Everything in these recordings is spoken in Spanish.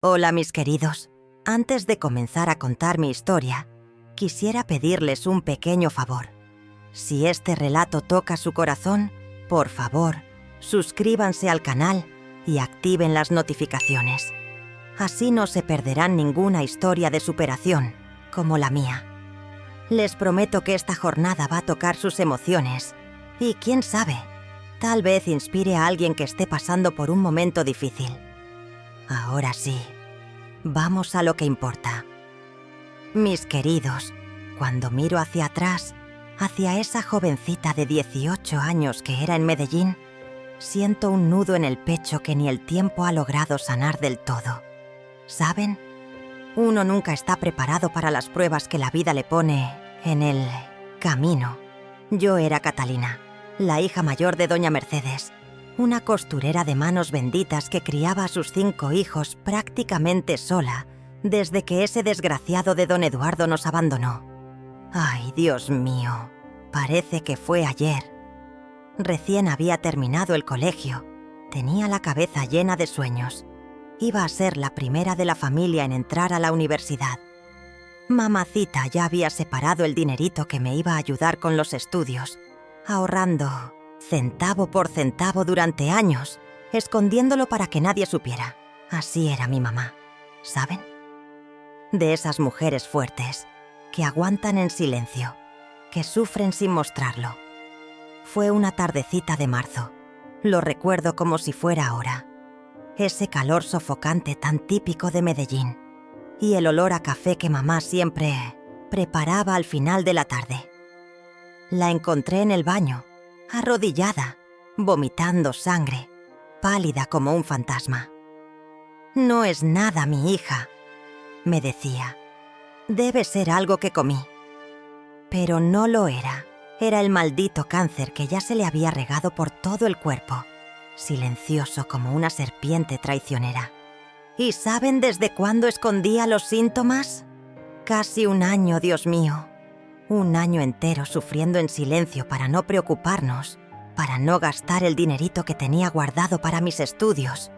Hola, mis queridos. Antes de comenzar a contar mi historia, quisiera pedirles un pequeño favor. Si este relato toca su corazón, por favor, suscríbanse al canal y activen las notificaciones. Así no se perderán ninguna historia de superación, como la mía. Les prometo que esta jornada va a tocar sus emociones y, quién sabe, tal vez inspire a alguien que esté pasando por un momento difícil. Ahora sí, vamos a lo que importa. Mis queridos, cuando miro hacia atrás, hacia esa jovencita de 18 años que era en Medellín, siento un nudo en el pecho que ni el tiempo ha logrado sanar del todo. ¿Saben? Uno nunca está preparado para las pruebas que la vida le pone en el camino. Yo era Catalina, la hija mayor de doña Mercedes, una costurera de manos benditas que criaba a sus 5 hijos prácticamente sola desde que ese desgraciado de don Eduardo nos abandonó. Ay, Dios mío, parece que fue ayer. Recién había terminado el colegio, tenía la cabeza llena de sueños. Iba a ser la primera de la familia en entrar a la universidad. Mamacita ya había separado el dinerito que me iba a ayudar con los estudios, ahorrando centavo por centavo durante años, escondiéndolo para que nadie supiera. Así era mi mamá, ¿saben? De esas mujeres fuertes, que aguantan en silencio, que sufren sin mostrarlo. Fue una tardecita de marzo. Lo recuerdo como si fuera ahora. Ese calor sofocante tan típico de Medellín y el olor a café que mamá siempre preparaba al final de la tarde. La encontré en el baño, arrodillada, vomitando sangre, pálida como un fantasma. «No es nada, mi hija», me decía. «Debe ser algo que comí». Pero no lo era. Era el maldito cáncer que ya se le había regado por todo el cuerpo, silencioso como una serpiente traicionera. ¿Y saben desde cuándo escondía los síntomas? Casi un año, Dios mío. Un año entero sufriendo en silencio para no preocuparnos, para no gastar el dinerito que tenía guardado para mis estudios.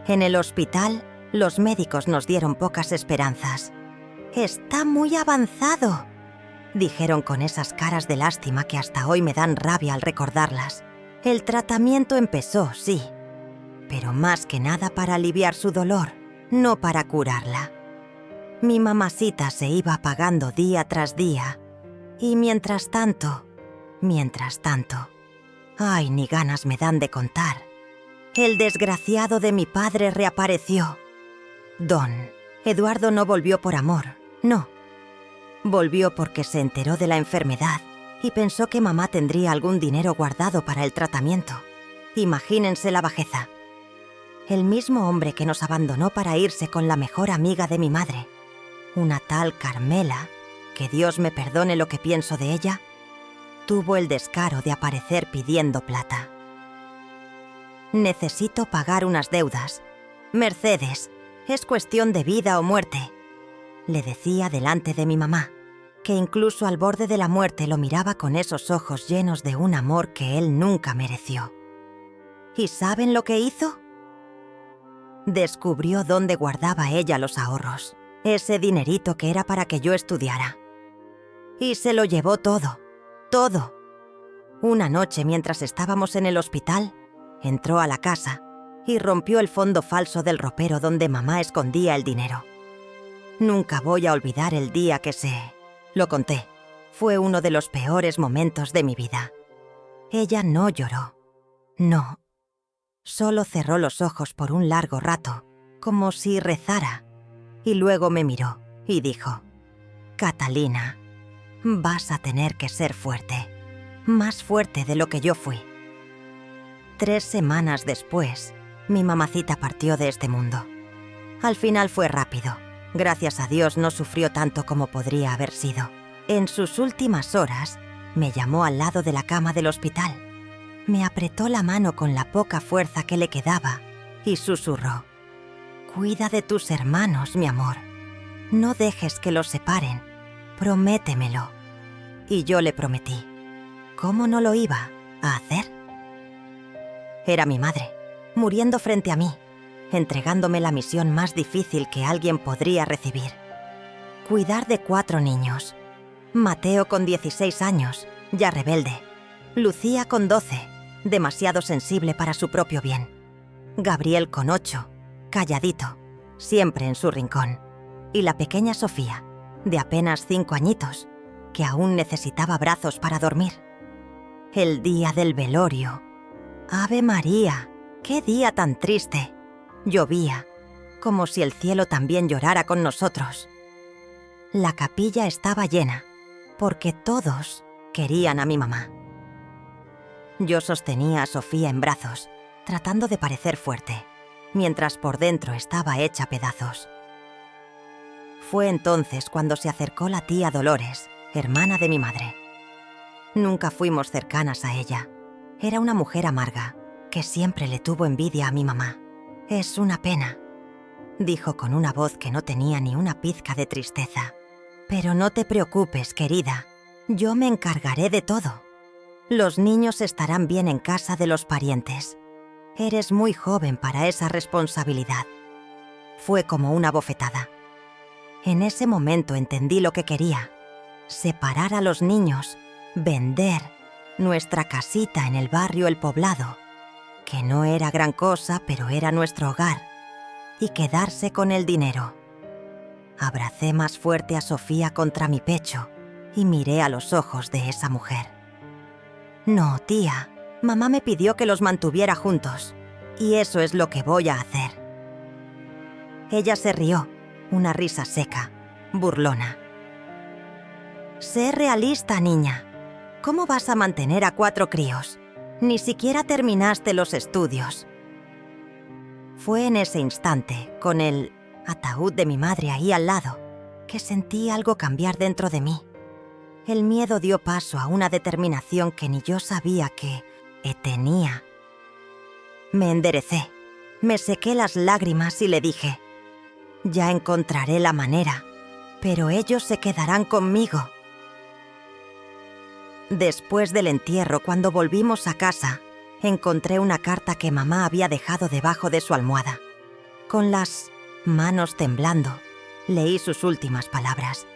En el hospital, los médicos nos dieron pocas esperanzas. «Está muy avanzado», dijeron con esas caras de lástima que hasta hoy me dan rabia al recordarlas. El tratamiento empezó, sí, pero más que nada para aliviar su dolor, no para curarla. Mi mamacita se iba apagando día tras día, y mientras tanto, ay, ni ganas me dan de contar. El desgraciado de mi padre reapareció. Don Eduardo no volvió por amor, no. Volvió porque se enteró de la enfermedad y pensó que mamá tendría algún dinero guardado para el tratamiento. Imagínense la bajeza. El mismo hombre que nos abandonó para irse con la mejor amiga de mi madre, una tal Carmela, que Dios me perdone lo que pienso de ella, tuvo el descaro de aparecer pidiendo plata. «Necesito pagar unas deudas. Mercedes, es cuestión de vida o muerte», le decía delante de mi mamá, que incluso al borde de la muerte lo miraba con esos ojos llenos de un amor que él nunca mereció. ¿Y saben lo que hizo? Descubrió dónde guardaba ella los ahorros, ese dinerito que era para que yo estudiara. Y se lo llevó todo, todo. Una noche, mientras estábamos en el hospital, entró a la casa y rompió el fondo falso del ropero donde mamá escondía el dinero. Nunca voy a olvidar el día que lo conté. Fue uno de los peores momentos de mi vida. Ella no lloró. No. Solo cerró los ojos por un largo rato, como si rezara, y luego me miró y dijo: «Catalina, vas a tener que ser fuerte, más fuerte de lo que yo fui». 3 semanas después, mi mamacita partió de este mundo. Al final fue rápido. Gracias a Dios no sufrió tanto como podría haber sido. En sus últimas horas, me llamó al lado de la cama del hospital. Me apretó la mano con la poca fuerza que le quedaba y susurró: «Cuida de tus hermanos, mi amor. No dejes que los separen. Prométemelo». Y yo le prometí. ¿Cómo no lo iba a hacer? Era mi madre, muriendo frente a mí. entregándome la misión más difícil que alguien podría recibir. Cuidar de 4 niños. Mateo con 16 años, ya rebelde. Lucía con 12, demasiado sensible para su propio bien. Gabriel con 8, calladito, siempre en su rincón. Y la pequeña Sofía, de apenas 5 añitos, que aún necesitaba brazos para dormir. El día del velorio. ¡Ave María! ¡Qué día tan triste! Llovía, como si el cielo también llorara con nosotros. La capilla estaba llena, porque todos querían a mi mamá. Yo sostenía a Sofía en brazos, tratando de parecer fuerte, mientras por dentro estaba hecha pedazos. Fue entonces cuando se acercó la tía Dolores, hermana de mi madre. Nunca fuimos cercanas a ella. Era una mujer amarga, que siempre le tuvo envidia a mi mamá. «Es una pena», dijo con una voz que no tenía ni una pizca de tristeza. «Pero no te preocupes, querida. Yo me encargaré de todo. Los niños estarán bien en casa de los parientes. Eres muy joven para esa responsabilidad». Fue como una bofetada. En ese momento entendí lo que quería. Separar a los niños, vender nuestra casita en el barrio El Poblado, que no era gran cosa, pero era nuestro hogar, y quedarse con el dinero. Abracé más fuerte a Sofía contra mi pecho y miré a los ojos de esa mujer. «No, tía, mamá me pidió que los mantuviera juntos, y eso es lo que voy a hacer». Ella se rió, una risa seca, burlona. «Sé realista, niña. ¿Cómo vas a mantener a 4 críos? Ni siquiera terminaste los estudios». Fue en ese instante, con el ataúd de mi madre ahí al lado, que sentí algo cambiar dentro de mí. El miedo dio paso a una determinación que ni yo sabía que tenía. Me enderecé, me sequé las lágrimas y le dije: «Ya encontraré la manera, pero ellos se quedarán conmigo». Después del entierro, cuando volvimos a casa, encontré una carta que mamá había dejado debajo de su almohada. Con las manos temblando, leí sus últimas palabras.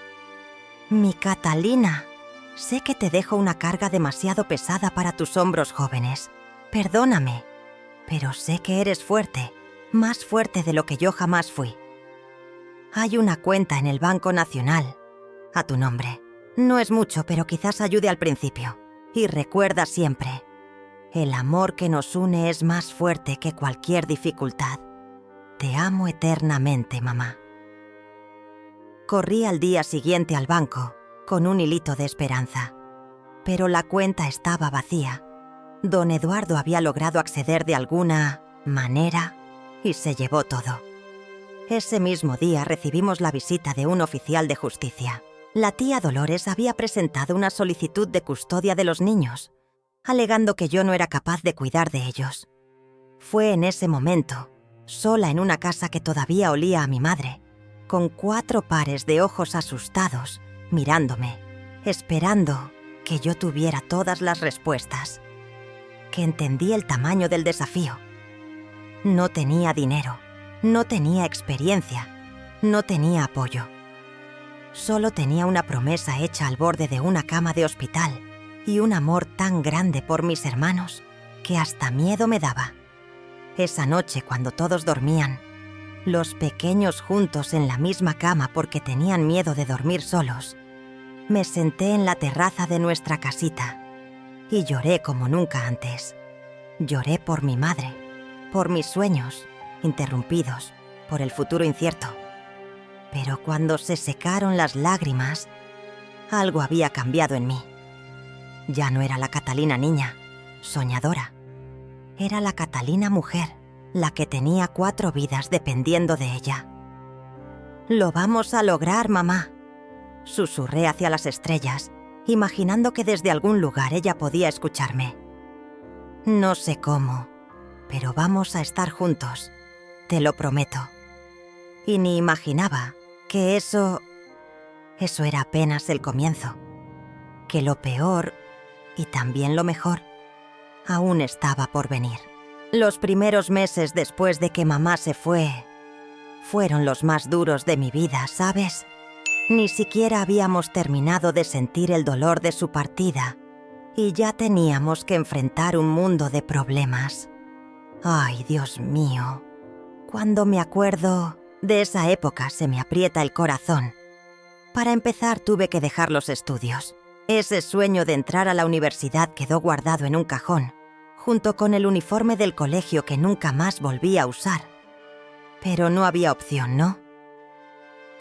«Mi Catalina, sé que te dejo una carga demasiado pesada para tus hombros jóvenes. Perdóname, pero sé que eres fuerte, más fuerte de lo que yo jamás fui. Hay una cuenta en el Banco Nacional a tu nombre. No es mucho, pero quizás ayude al principio. Y recuerda siempre, el amor que nos une es más fuerte que cualquier dificultad. Te amo eternamente, mamá». Corrí al día siguiente al banco, con un hilito de esperanza. Pero la cuenta estaba vacía. Don Eduardo había logrado acceder de alguna manera y se llevó todo. Ese mismo día recibimos la visita de un oficial de justicia. La tía Dolores había presentado una solicitud de custodia de los niños, alegando que yo no era capaz de cuidar de ellos. Fue en ese momento, sola en una casa que todavía olía a mi madre, con 4 pares de ojos asustados, mirándome, esperando que yo tuviera todas las respuestas, que entendí el tamaño del desafío. No tenía dinero, no tenía experiencia, no tenía apoyo. Solo tenía una promesa hecha al borde de una cama de hospital y un amor tan grande por mis hermanos que hasta miedo me daba. Esa noche, cuando todos dormían, los pequeños juntos en la misma cama porque tenían miedo de dormir solos, me senté en la terraza de nuestra casita y lloré como nunca antes. Lloré por mi madre, por mis sueños interrumpidos, por el futuro incierto. Pero cuando se secaron las lágrimas, algo había cambiado en mí. Ya no era la Catalina niña, soñadora. Era la Catalina mujer, la que tenía 4 vidas dependiendo de ella. «Lo vamos a lograr, mamá», susurré hacia las estrellas, imaginando que desde algún lugar ella podía escucharme. «No sé cómo, pero vamos a estar juntos, te lo prometo». Y ni imaginaba que eso era apenas el comienzo, que lo peor y también lo mejor aún estaba por venir. Los primeros meses después de que mamá se fue, fueron los más duros de mi vida, ¿sabes? Ni siquiera habíamos terminado de sentir el dolor de su partida y ya teníamos que enfrentar un mundo de problemas. Ay, Dios mío. Cuando me acuerdo de esa época se me aprieta el corazón. Para empezar, tuve que dejar los estudios. Ese sueño de entrar a la universidad quedó guardado en un cajón, junto con el uniforme del colegio que nunca más volví a usar. Pero no había opción, ¿no?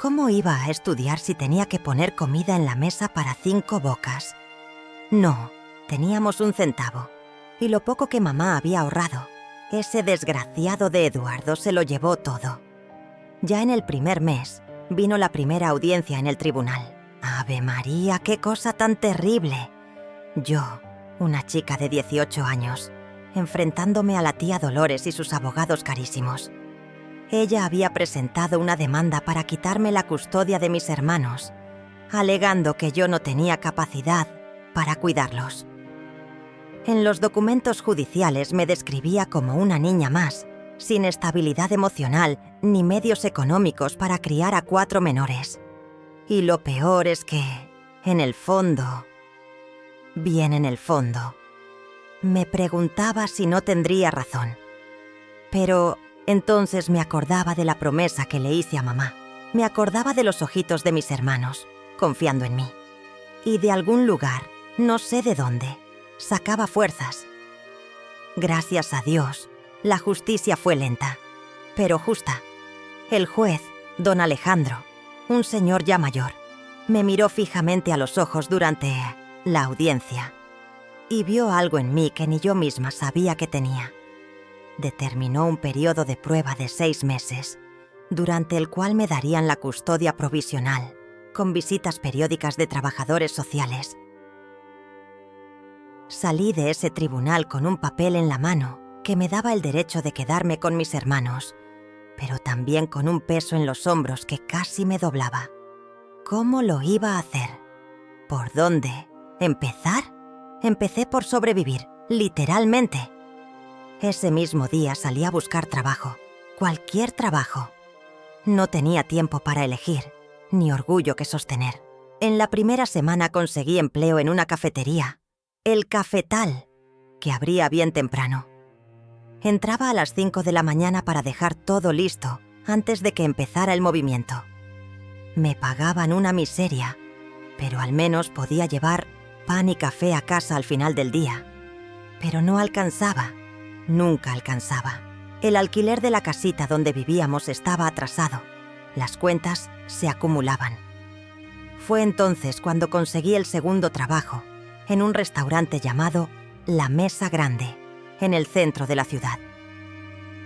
¿Cómo iba a estudiar si tenía que poner comida en la mesa para 5 bocas? No, teníamos 1 centavo, y lo poco que mamá había ahorrado, ese desgraciado de Eduardo se lo llevó todo. Ya en el primer mes, vino la primera audiencia en el tribunal. ¡Ave María, qué cosa tan terrible! Yo, una chica de 18 años, enfrentándome a la tía Dolores y sus abogados carísimos. Ella había presentado una demanda para quitarme la custodia de mis hermanos, alegando que yo no tenía capacidad para cuidarlos. En los documentos judiciales me describía como una niña más, sin estabilidad emocional ni medios económicos para criar a 4 menores. Y lo peor es que, en el fondo, bien en el fondo, me preguntaba si no tendría razón. Pero entonces me acordaba de la promesa que le hice a mamá. Me acordaba de los ojitos de mis hermanos, confiando en mí. Y de algún lugar, no sé de dónde, sacaba fuerzas. Gracias a Dios, la justicia fue lenta, pero justa. El juez, don Alejandro, un señor ya mayor, me miró fijamente a los ojos durante la audiencia y vio algo en mí que ni yo misma sabía que tenía. Determinó un periodo de prueba de 6 meses, durante el cual me darían la custodia provisional, con visitas periódicas de trabajadores sociales. Salí de ese tribunal con un papel en la mano que me daba el derecho de quedarme con mis hermanos, pero también con un peso en los hombros que casi me doblaba. ¿Cómo lo iba a hacer? ¿Por dónde? ¿Empezar? Empecé por sobrevivir, literalmente. Ese mismo día salí a buscar trabajo, cualquier trabajo. No tenía tiempo para elegir, ni orgullo que sostener. En la primera semana conseguí empleo en una cafetería, El Cafetal, que abría bien temprano. Entraba a las 5 de la mañana para dejar todo listo antes de que empezara el movimiento. Me pagaban una miseria, pero al menos podía llevar pan y café a casa al final del día. Pero no alcanzaba. Nunca alcanzaba. El alquiler de la casita donde vivíamos estaba atrasado. Las cuentas se acumulaban. Fue entonces cuando conseguí el segundo trabajo, en un restaurante llamado La Mesa Grande, en el centro de la ciudad.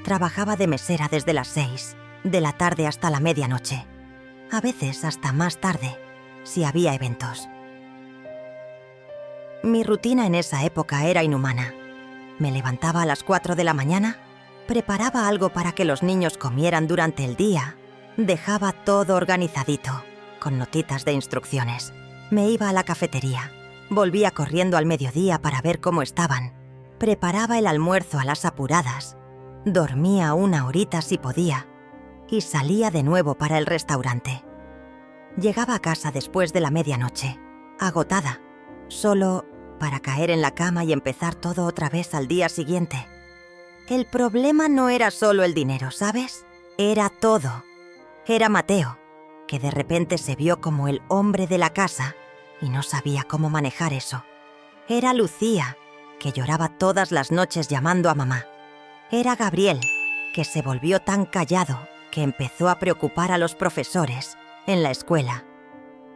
Trabajaba de mesera desde las 6 de la tarde hasta la medianoche, a veces hasta más tarde, si había eventos. Mi rutina en esa época era inhumana. Me levantaba a las 4 de la mañana, preparaba algo para que los niños comieran durante el día, dejaba todo organizadito, con notitas de instrucciones. Me iba a la cafetería, volvía corriendo al mediodía para ver cómo estaban, preparaba el almuerzo a las apuradas, dormía 1 horita si podía, y salía de nuevo para el restaurante. Llegaba a casa después de la medianoche, agotada, solo para caer en la cama y empezar todo otra vez al día siguiente. El problema no era solo el dinero, ¿sabes? Era todo. Era Mateo, que de repente se vio como el hombre de la casa y no sabía cómo manejar eso. Era Lucía, que lloraba todas las noches llamando a mamá. Era Gabriel, que se volvió tan callado que empezó a preocupar a los profesores en la escuela.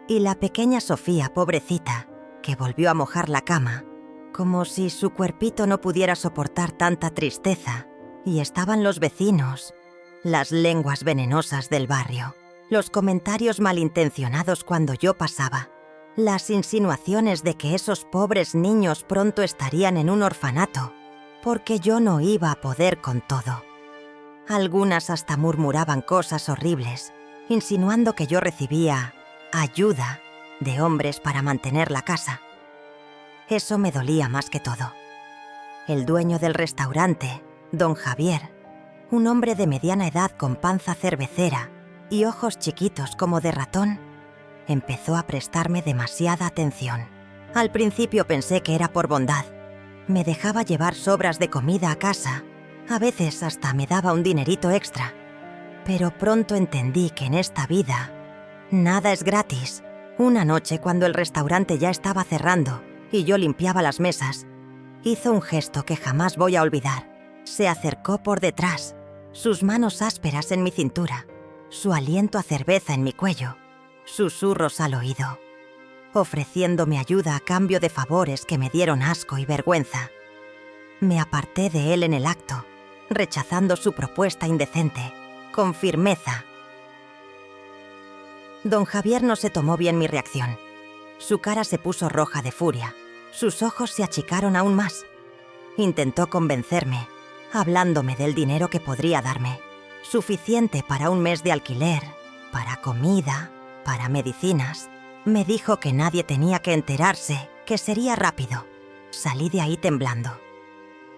Y la pequeña Sofía, pobrecita, que volvió a mojar la cama, como si su cuerpito no pudiera soportar tanta tristeza, y estaban los vecinos, las lenguas venenosas del barrio, los comentarios malintencionados cuando yo pasaba, las insinuaciones de que esos pobres niños pronto estarían en un orfanato, porque yo no iba a poder con todo. Algunas hasta murmuraban cosas horribles, insinuando que yo recibía ayuda de hombres para mantener la casa. Eso me dolía más que todo. El dueño del restaurante, Don Javier, un hombre de mediana edad con panza cervecera y ojos chiquitos como de ratón, empezó a prestarme demasiada atención. Al principio pensé que era por bondad. Me dejaba llevar sobras de comida a casa, a veces hasta me daba un dinerito extra. Pero pronto entendí que en esta vida nada es gratis. Una noche, cuando el restaurante ya estaba cerrando y yo limpiaba las mesas, hizo un gesto que jamás voy a olvidar. Se acercó por detrás, sus manos ásperas en mi cintura, su aliento a cerveza en mi cuello, susurros al oído, ofreciéndome ayuda a cambio de favores que me dieron asco y vergüenza. Me aparté de él en el acto, rechazando su propuesta indecente, con firmeza. Don Javier no se tomó bien mi reacción. Su cara se puso roja de furia, sus ojos se achicaron aún más. Intentó convencerme, hablándome del dinero que podría darme, suficiente para un mes de alquiler, para comida, para medicinas. Me dijo que nadie tenía que enterarse, que sería rápido. Salí de ahí temblando.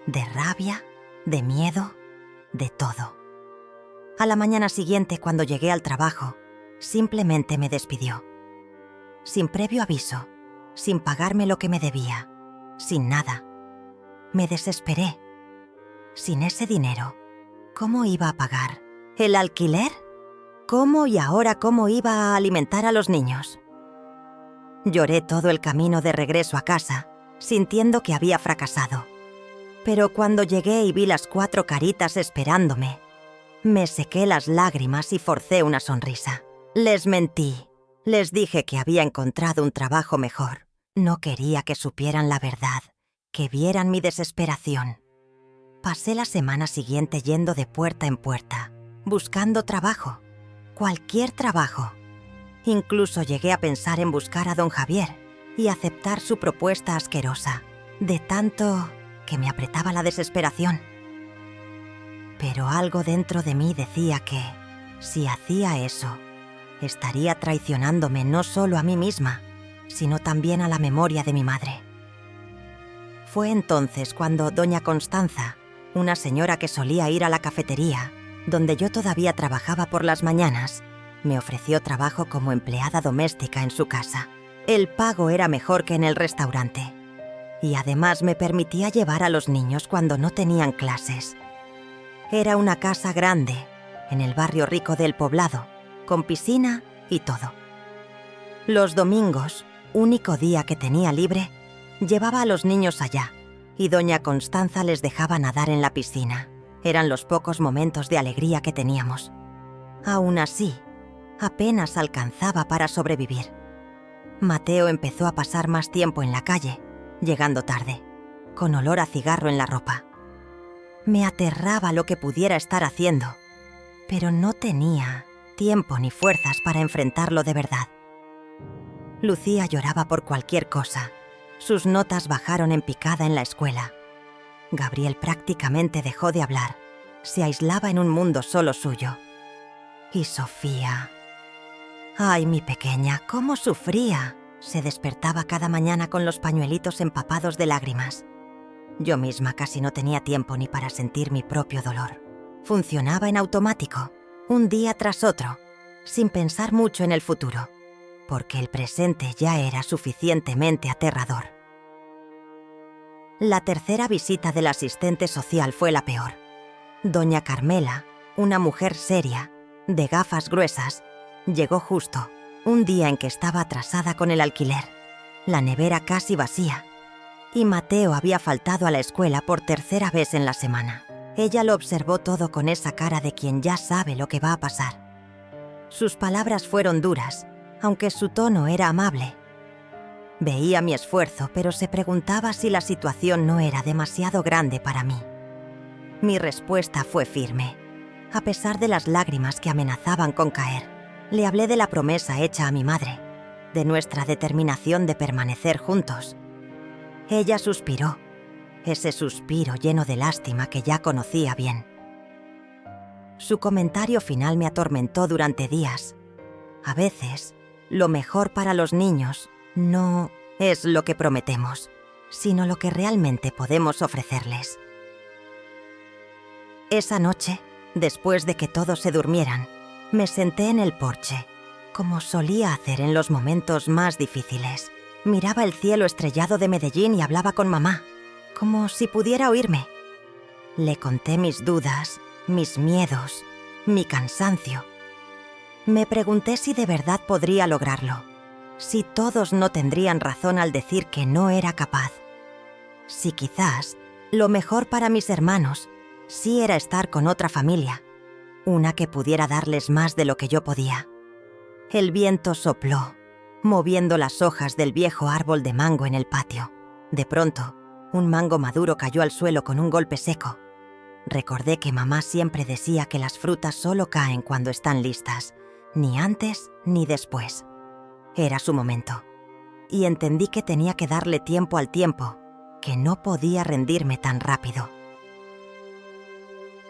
De rabia, de miedo, de todo. A la mañana siguiente, cuando llegué al trabajo, simplemente me despidió. Sin previo aviso, sin pagarme lo que me debía, sin nada. Me desesperé. Sin ese dinero, ¿cómo iba a pagar? ¿El alquiler? ¿Cómo y ahora cómo iba a alimentar a los niños? Lloré todo el camino de regreso a casa, sintiendo que había fracasado. Pero cuando llegué y vi las 4 caritas esperándome, me sequé las lágrimas y forcé una sonrisa. Les mentí. Les dije que había encontrado un trabajo mejor. No quería que supieran la verdad, que vieran mi desesperación. Pasé la semana siguiente yendo de puerta en puerta, buscando trabajo. Cualquier trabajo. Incluso llegué a pensar en buscar a don Javier y aceptar su propuesta asquerosa, de tanto que me apretaba la desesperación. Pero algo dentro de mí decía que, si hacía eso, estaría traicionándome no solo a mí misma, sino también a la memoria de mi madre. Fue entonces cuando doña Constanza, una señora que solía ir a la cafetería, donde yo todavía trabajaba por las mañanas, me ofreció trabajo como empleada doméstica en su casa. El pago era mejor que en el restaurante. Y además me permitía llevar a los niños cuando no tenían clases. Era una casa grande, en el barrio rico del poblado, con piscina y todo. Los domingos, único día que tenía libre, llevaba a los niños allá, y doña Constanza les dejaba nadar en la piscina. Eran los pocos momentos de alegría que teníamos. Aún así, apenas alcanzaba para sobrevivir. Mateo empezó a pasar más tiempo en la calle, llegando tarde, con olor a cigarro en la ropa. Me aterraba lo que pudiera estar haciendo, pero no tenía tiempo ni fuerzas para enfrentarlo de verdad. Lucía lloraba por cualquier cosa. Sus notas bajaron en picada en la escuela. Gabriel prácticamente dejó de hablar. Se aislaba en un mundo solo suyo. Y Sofía... ¡Ay, mi pequeña! ¡Cómo sufría! Se despertaba cada mañana con los pañuelitos empapados de lágrimas. Yo misma casi no tenía tiempo ni para sentir mi propio dolor. Funcionaba en automático, un día tras otro, sin pensar mucho en el futuro, porque el presente ya era suficientemente aterrador. La tercera visita del asistente social fue la peor. Doña Carmela, una mujer seria, de gafas gruesas, llegó justo, un día en que estaba atrasada con el alquiler, la nevera casi vacía, y Mateo había faltado a la escuela por 3ª vez en la semana. Ella lo observó todo con esa cara de quien ya sabe lo que va a pasar. Sus palabras fueron duras, aunque su tono era amable. Veía mi esfuerzo, pero se preguntaba si la situación no era demasiado grande para mí. Mi respuesta fue firme, a pesar de las lágrimas que amenazaban con caer. Le hablé de la promesa hecha a mi madre, de nuestra determinación de permanecer juntos. Ella suspiró, ese suspiro lleno de lástima que ya conocía bien. Su comentario final me atormentó durante días. A veces, lo mejor para los niños no es lo que prometemos, sino lo que realmente podemos ofrecerles. Esa noche, después de que todos se durmieran, me senté en el porche, como solía hacer en los momentos más difíciles. Miraba el cielo estrellado de Medellín y hablaba con mamá, como si pudiera oírme. Le conté mis dudas, mis miedos, mi cansancio. Me pregunté si de verdad podría lograrlo, si todos no tendrían razón al decir que no era capaz, si quizás lo mejor para mis hermanos sí era estar con otra familia, una que pudiera darles más de lo que yo podía. El viento sopló, moviendo las hojas del viejo árbol de mango en el patio. De pronto, un mango maduro cayó al suelo con un golpe seco. Recordé que mamá siempre decía que las frutas solo caen cuando están listas, ni antes ni después. Era su momento. Y entendí que tenía que darle tiempo al tiempo, que no podía rendirme tan rápido.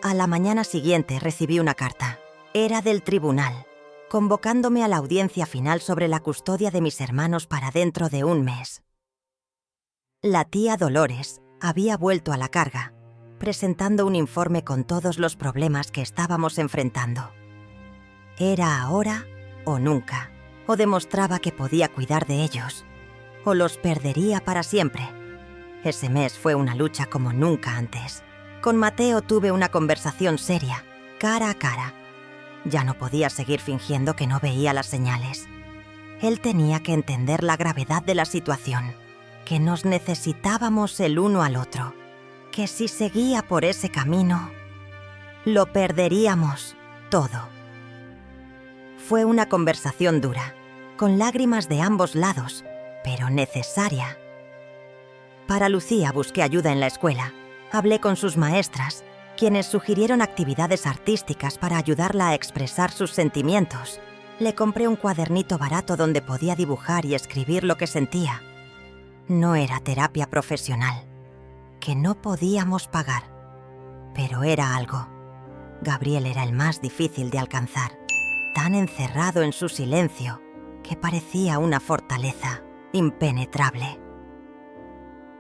A la mañana siguiente recibí una carta. Era del tribunal, convocándome a la audiencia final sobre la custodia de mis hermanos para dentro de un mes. La tía Dolores había vuelto a la carga, presentando un informe con todos los problemas que estábamos enfrentando. Era ahora o nunca, o demostraba que podía cuidar de ellos, o los perdería para siempre. Ese mes fue una lucha como nunca antes. Con Mateo tuve una conversación seria, cara a cara. Ya no podía seguir fingiendo que no veía las señales. Él tenía que entender la gravedad de la situación, que nos necesitábamos el uno al otro, que si seguía por ese camino, lo perderíamos todo. Fue una conversación dura, con lágrimas de ambos lados, pero necesaria. Para Lucía busqué ayuda en la escuela. Hablé con sus maestras, quienes sugirieron actividades artísticas para ayudarla a expresar sus sentimientos. Le compré un cuadernito barato donde podía dibujar y escribir lo que sentía. No era terapia profesional, que no podíamos pagar, pero era algo. Gabriel era el más difícil de alcanzar, tan encerrado en su silencio que parecía una fortaleza impenetrable.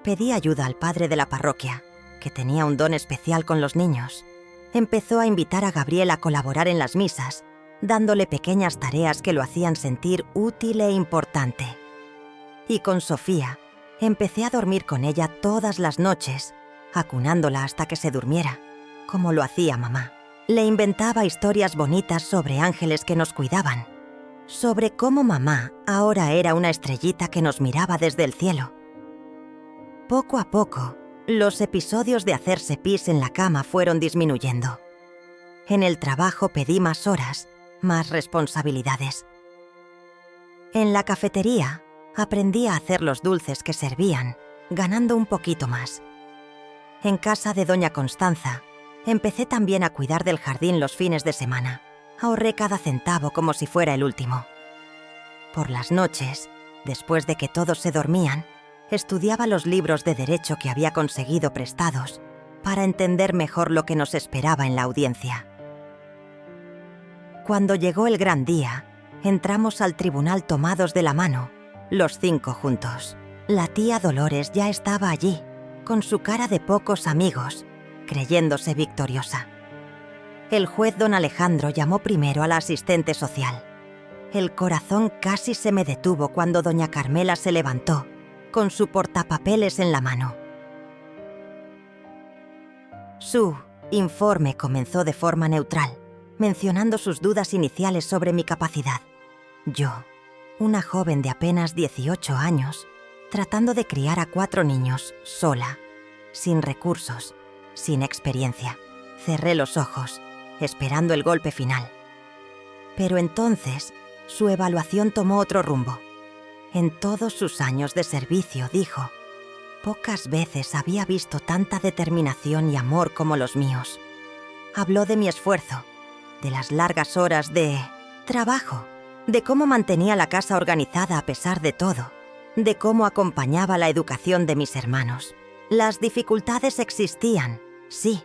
Pedí ayuda al padre de la parroquia, que tenía un don especial con los niños. Empezó a invitar a Gabriel a colaborar en las misas, dándole pequeñas tareas que lo hacían sentir útil e importante. Y con Sofía, empecé a dormir con ella todas las noches, acunándola hasta que se durmiera, como lo hacía mamá. Le inventaba historias bonitas sobre ángeles que nos cuidaban, sobre cómo mamá ahora era una estrellita que nos miraba desde el cielo. Poco a poco, los episodios de hacerse pis en la cama fueron disminuyendo. En el trabajo pedí más horas, más responsabilidades. En la cafetería aprendí a hacer los dulces que servían, ganando un poquito más. En casa de doña Constanza, empecé también a cuidar del jardín los fines de semana. Ahorré cada centavo como si fuera el último. Por las noches, después de que todos se dormían, estudiaba los libros de derecho que había conseguido prestados para entender mejor lo que nos esperaba en la audiencia. Cuando llegó el gran día, entramos al tribunal tomados de la mano, los 5 juntos. La tía Dolores ya estaba allí, con su cara de pocos amigos, creyéndose victoriosa. El juez don Alejandro llamó primero a la asistente social. El corazón casi se me detuvo cuando doña Carmela se levantó, con su portapapeles en la mano. Su informe comenzó de forma neutral, mencionando sus dudas iniciales sobre mi capacidad. Yo, una joven de apenas 18 años, tratando de criar a 4 niños, sola, sin recursos, sin experiencia. Cerré los ojos, esperando el golpe final. Pero entonces, su evaluación tomó otro rumbo. En todos sus años de servicio, dijo, pocas veces había visto tanta determinación y amor como los míos. Habló de mi esfuerzo, de las largas horas de trabajo, de cómo mantenía la casa organizada a pesar de todo, de cómo acompañaba la educación de mis hermanos. Las dificultades existían, sí,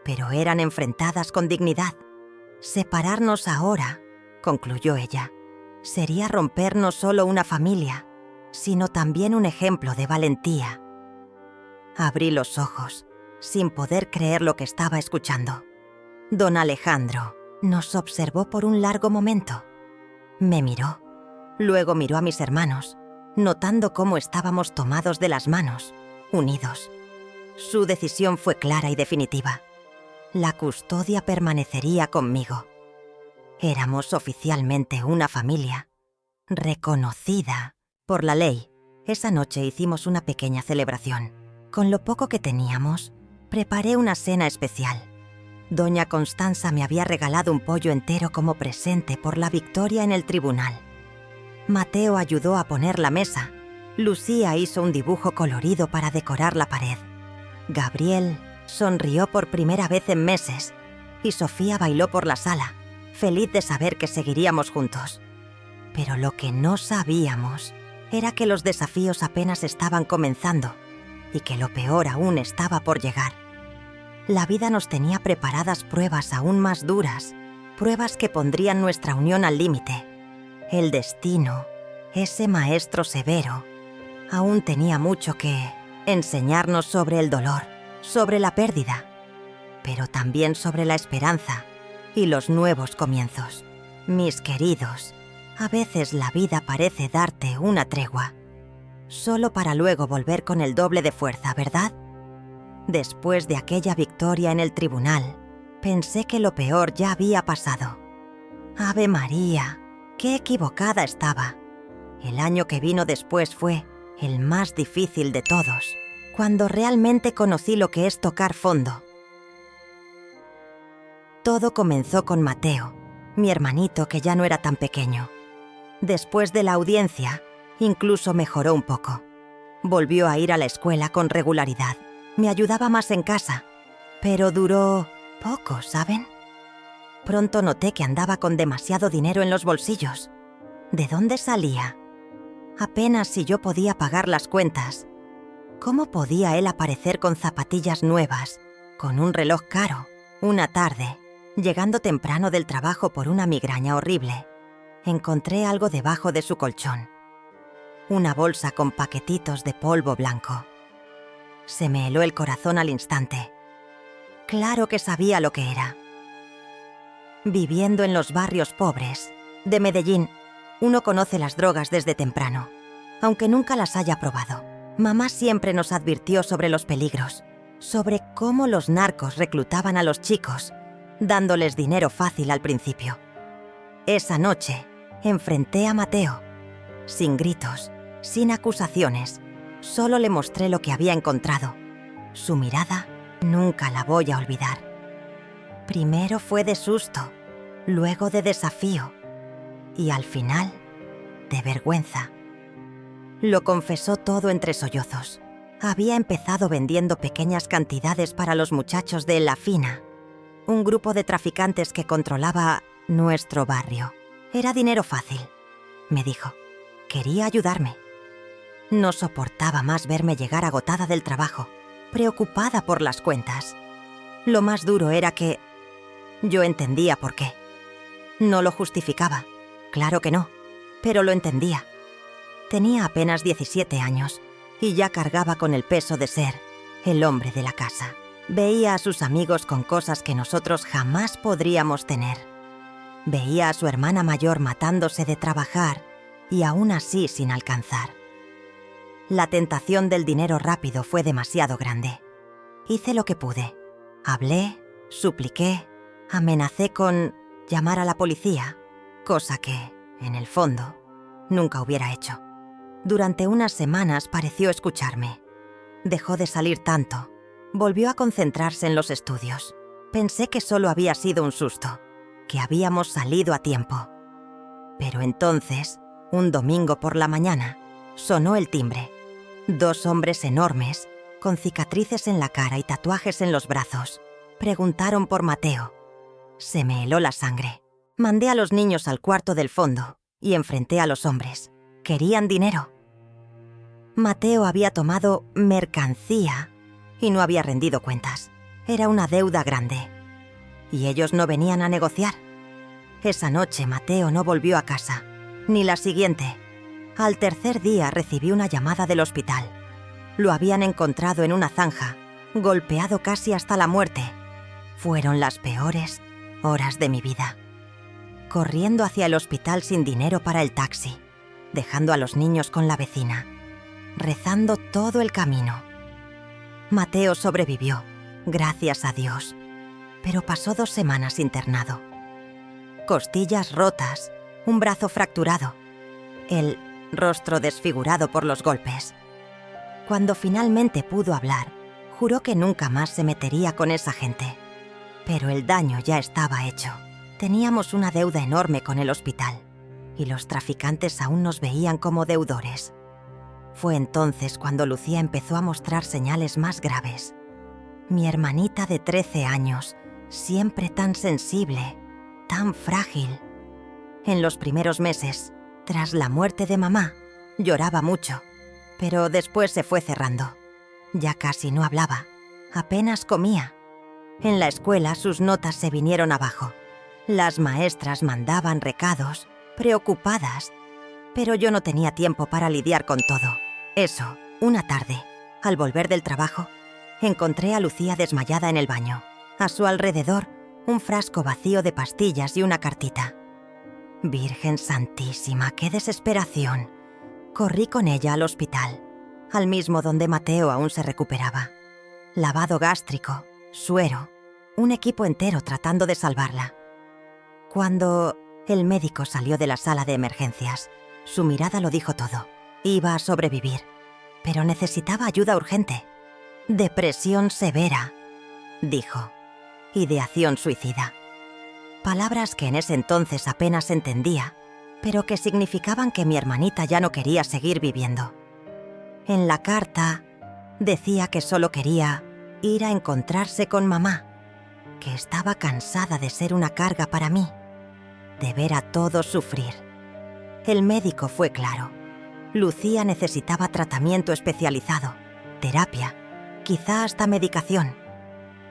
pero eran enfrentadas con dignidad. Separarnos ahora, concluyó ella, sería romper no solo una familia, sino también un ejemplo de valentía. Abrí los ojos, sin poder creer lo que estaba escuchando. Don Alejandro nos observó por un largo momento. Me miró. Luego miró a mis hermanos, notando cómo estábamos tomados de las manos, unidos. Su decisión fue clara y definitiva. La custodia permanecería conmigo. Éramos oficialmente una familia, reconocida por la ley. Esa noche hicimos una pequeña celebración. Con lo poco que teníamos, preparé una cena especial. Doña Constanza me había regalado un pollo entero como presente por la victoria en el tribunal. Mateo ayudó a poner la mesa. Lucía hizo un dibujo colorido para decorar la pared. Gabriel sonrió por primera vez en meses y Sofía bailó por la sala, feliz de saber que seguiríamos juntos. Pero lo que no sabíamos era que los desafíos apenas estaban comenzando y que lo peor aún estaba por llegar. La vida nos tenía preparadas pruebas aún más duras, pruebas que pondrían nuestra unión al límite. El destino, ese maestro severo, aún tenía mucho que enseñarnos sobre el dolor, sobre la pérdida, pero también sobre la esperanza y los nuevos comienzos. Mis queridos, a veces la vida parece darte una tregua, solo para luego volver con el doble de fuerza, ¿verdad? Después de aquella victoria en el tribunal, pensé que lo peor ya había pasado. ¡Ave María! ¡Qué equivocada estaba! El año que vino después fue el más difícil de todos, cuando realmente conocí lo que es tocar fondo. Todo comenzó con Mateo, mi hermanito que ya no era tan pequeño. Después de la audiencia, incluso mejoró un poco. Volvió a ir a la escuela con regularidad. Me ayudaba más en casa, pero duró poco, ¿saben? Pronto noté que andaba con demasiado dinero en los bolsillos. ¿De dónde salía? Apenas si yo podía pagar las cuentas. ¿Cómo podía él aparecer con zapatillas nuevas, con un reloj caro? Una tarde, llegando temprano del trabajo por una migraña horrible, encontré algo debajo de su colchón. Una bolsa con paquetitos de polvo blanco. Se me heló el corazón al instante. Claro que sabía lo que era. Viviendo en los barrios pobres de Medellín, uno conoce las drogas desde temprano, aunque nunca las haya probado. Mamá siempre nos advirtió sobre los peligros, sobre cómo los narcos reclutaban a los chicos, dándoles dinero fácil al principio. Esa noche, enfrenté a Mateo, sin gritos, sin acusaciones. Solo le mostré lo que había encontrado. Su mirada nunca la voy a olvidar. Primero fue de susto, luego de desafío y al final de vergüenza. Lo confesó todo entre sollozos. Había empezado vendiendo pequeñas cantidades para los muchachos de La Fina, un grupo de traficantes que controlaba nuestro barrio. Era dinero fácil, me dijo. Quería ayudarme. No soportaba más verme llegar agotada del trabajo, preocupada por las cuentas. Lo más duro era que yo entendía por qué. No lo justificaba, claro que no, pero lo entendía. Tenía apenas 17 años y ya cargaba con el peso de ser el hombre de la casa. Veía a sus amigos con cosas que nosotros jamás podríamos tener. Veía a su hermana mayor matándose de trabajar y aún así sin alcanzar. La tentación del dinero rápido fue demasiado grande. Hice lo que pude. Hablé, supliqué, amenacé con llamar a la policía, cosa que, en el fondo, nunca hubiera hecho. Durante unas semanas pareció escucharme. Dejó de salir tanto. Volvió a concentrarse en los estudios. Pensé que solo había sido un susto, que habíamos salido a tiempo. Pero entonces, un domingo por la mañana, sonó el timbre. 2 hombres enormes, con cicatrices en la cara y tatuajes en los brazos, preguntaron por Mateo. Se me heló la sangre. Mandé a los niños al cuarto del fondo y enfrenté a los hombres. Querían dinero. Mateo había tomado mercancía y no había rendido cuentas. Era una deuda grande. Y ellos no venían a negociar. Esa noche Mateo no volvió a casa, ni la siguiente. Al tercer día recibí una llamada del hospital. Lo habían encontrado en una zanja, golpeado casi hasta la muerte. Fueron las peores horas de mi vida. Corriendo hacia el hospital sin dinero para el taxi, dejando a los niños con la vecina, rezando todo el camino. Mateo sobrevivió, gracias a Dios, pero pasó 2 semanas internado. Costillas rotas, un brazo fracturado, el rostro desfigurado por los golpes. Cuando finalmente pudo hablar, juró que nunca más se metería con esa gente. Pero el daño ya estaba hecho. Teníamos una deuda enorme con el hospital, y los traficantes aún nos veían como deudores. Fue entonces cuando Lucía empezó a mostrar señales más graves. Mi hermanita de 13 años, siempre tan sensible, tan frágil. En los primeros meses, tras la muerte de mamá, lloraba mucho, pero después se fue cerrando. Ya casi no hablaba, apenas comía. En la escuela sus notas se vinieron abajo. Las maestras mandaban recados, preocupadas, pero yo no tenía tiempo para lidiar con todo. Eso, una tarde, al volver del trabajo, encontré a Lucía desmayada en el baño. A su alrededor, un frasco vacío de pastillas y una cartita. Virgen Santísima, qué desesperación. Corrí con ella al hospital, al mismo donde Mateo aún se recuperaba. Lavado gástrico, suero, un equipo entero tratando de salvarla. Cuando el médico salió de la sala de emergencias, su mirada lo dijo todo. Iba a sobrevivir, pero necesitaba ayuda urgente. Depresión severa, dijo. Ideación suicida. Palabras que en ese entonces apenas entendía, pero que significaban que mi hermanita ya no quería seguir viviendo. En la carta decía que solo quería ir a encontrarse con mamá, que estaba cansada de ser una carga para mí, de ver a todos sufrir. El médico fue claro. Lucía necesitaba tratamiento especializado, terapia, quizá hasta medicación.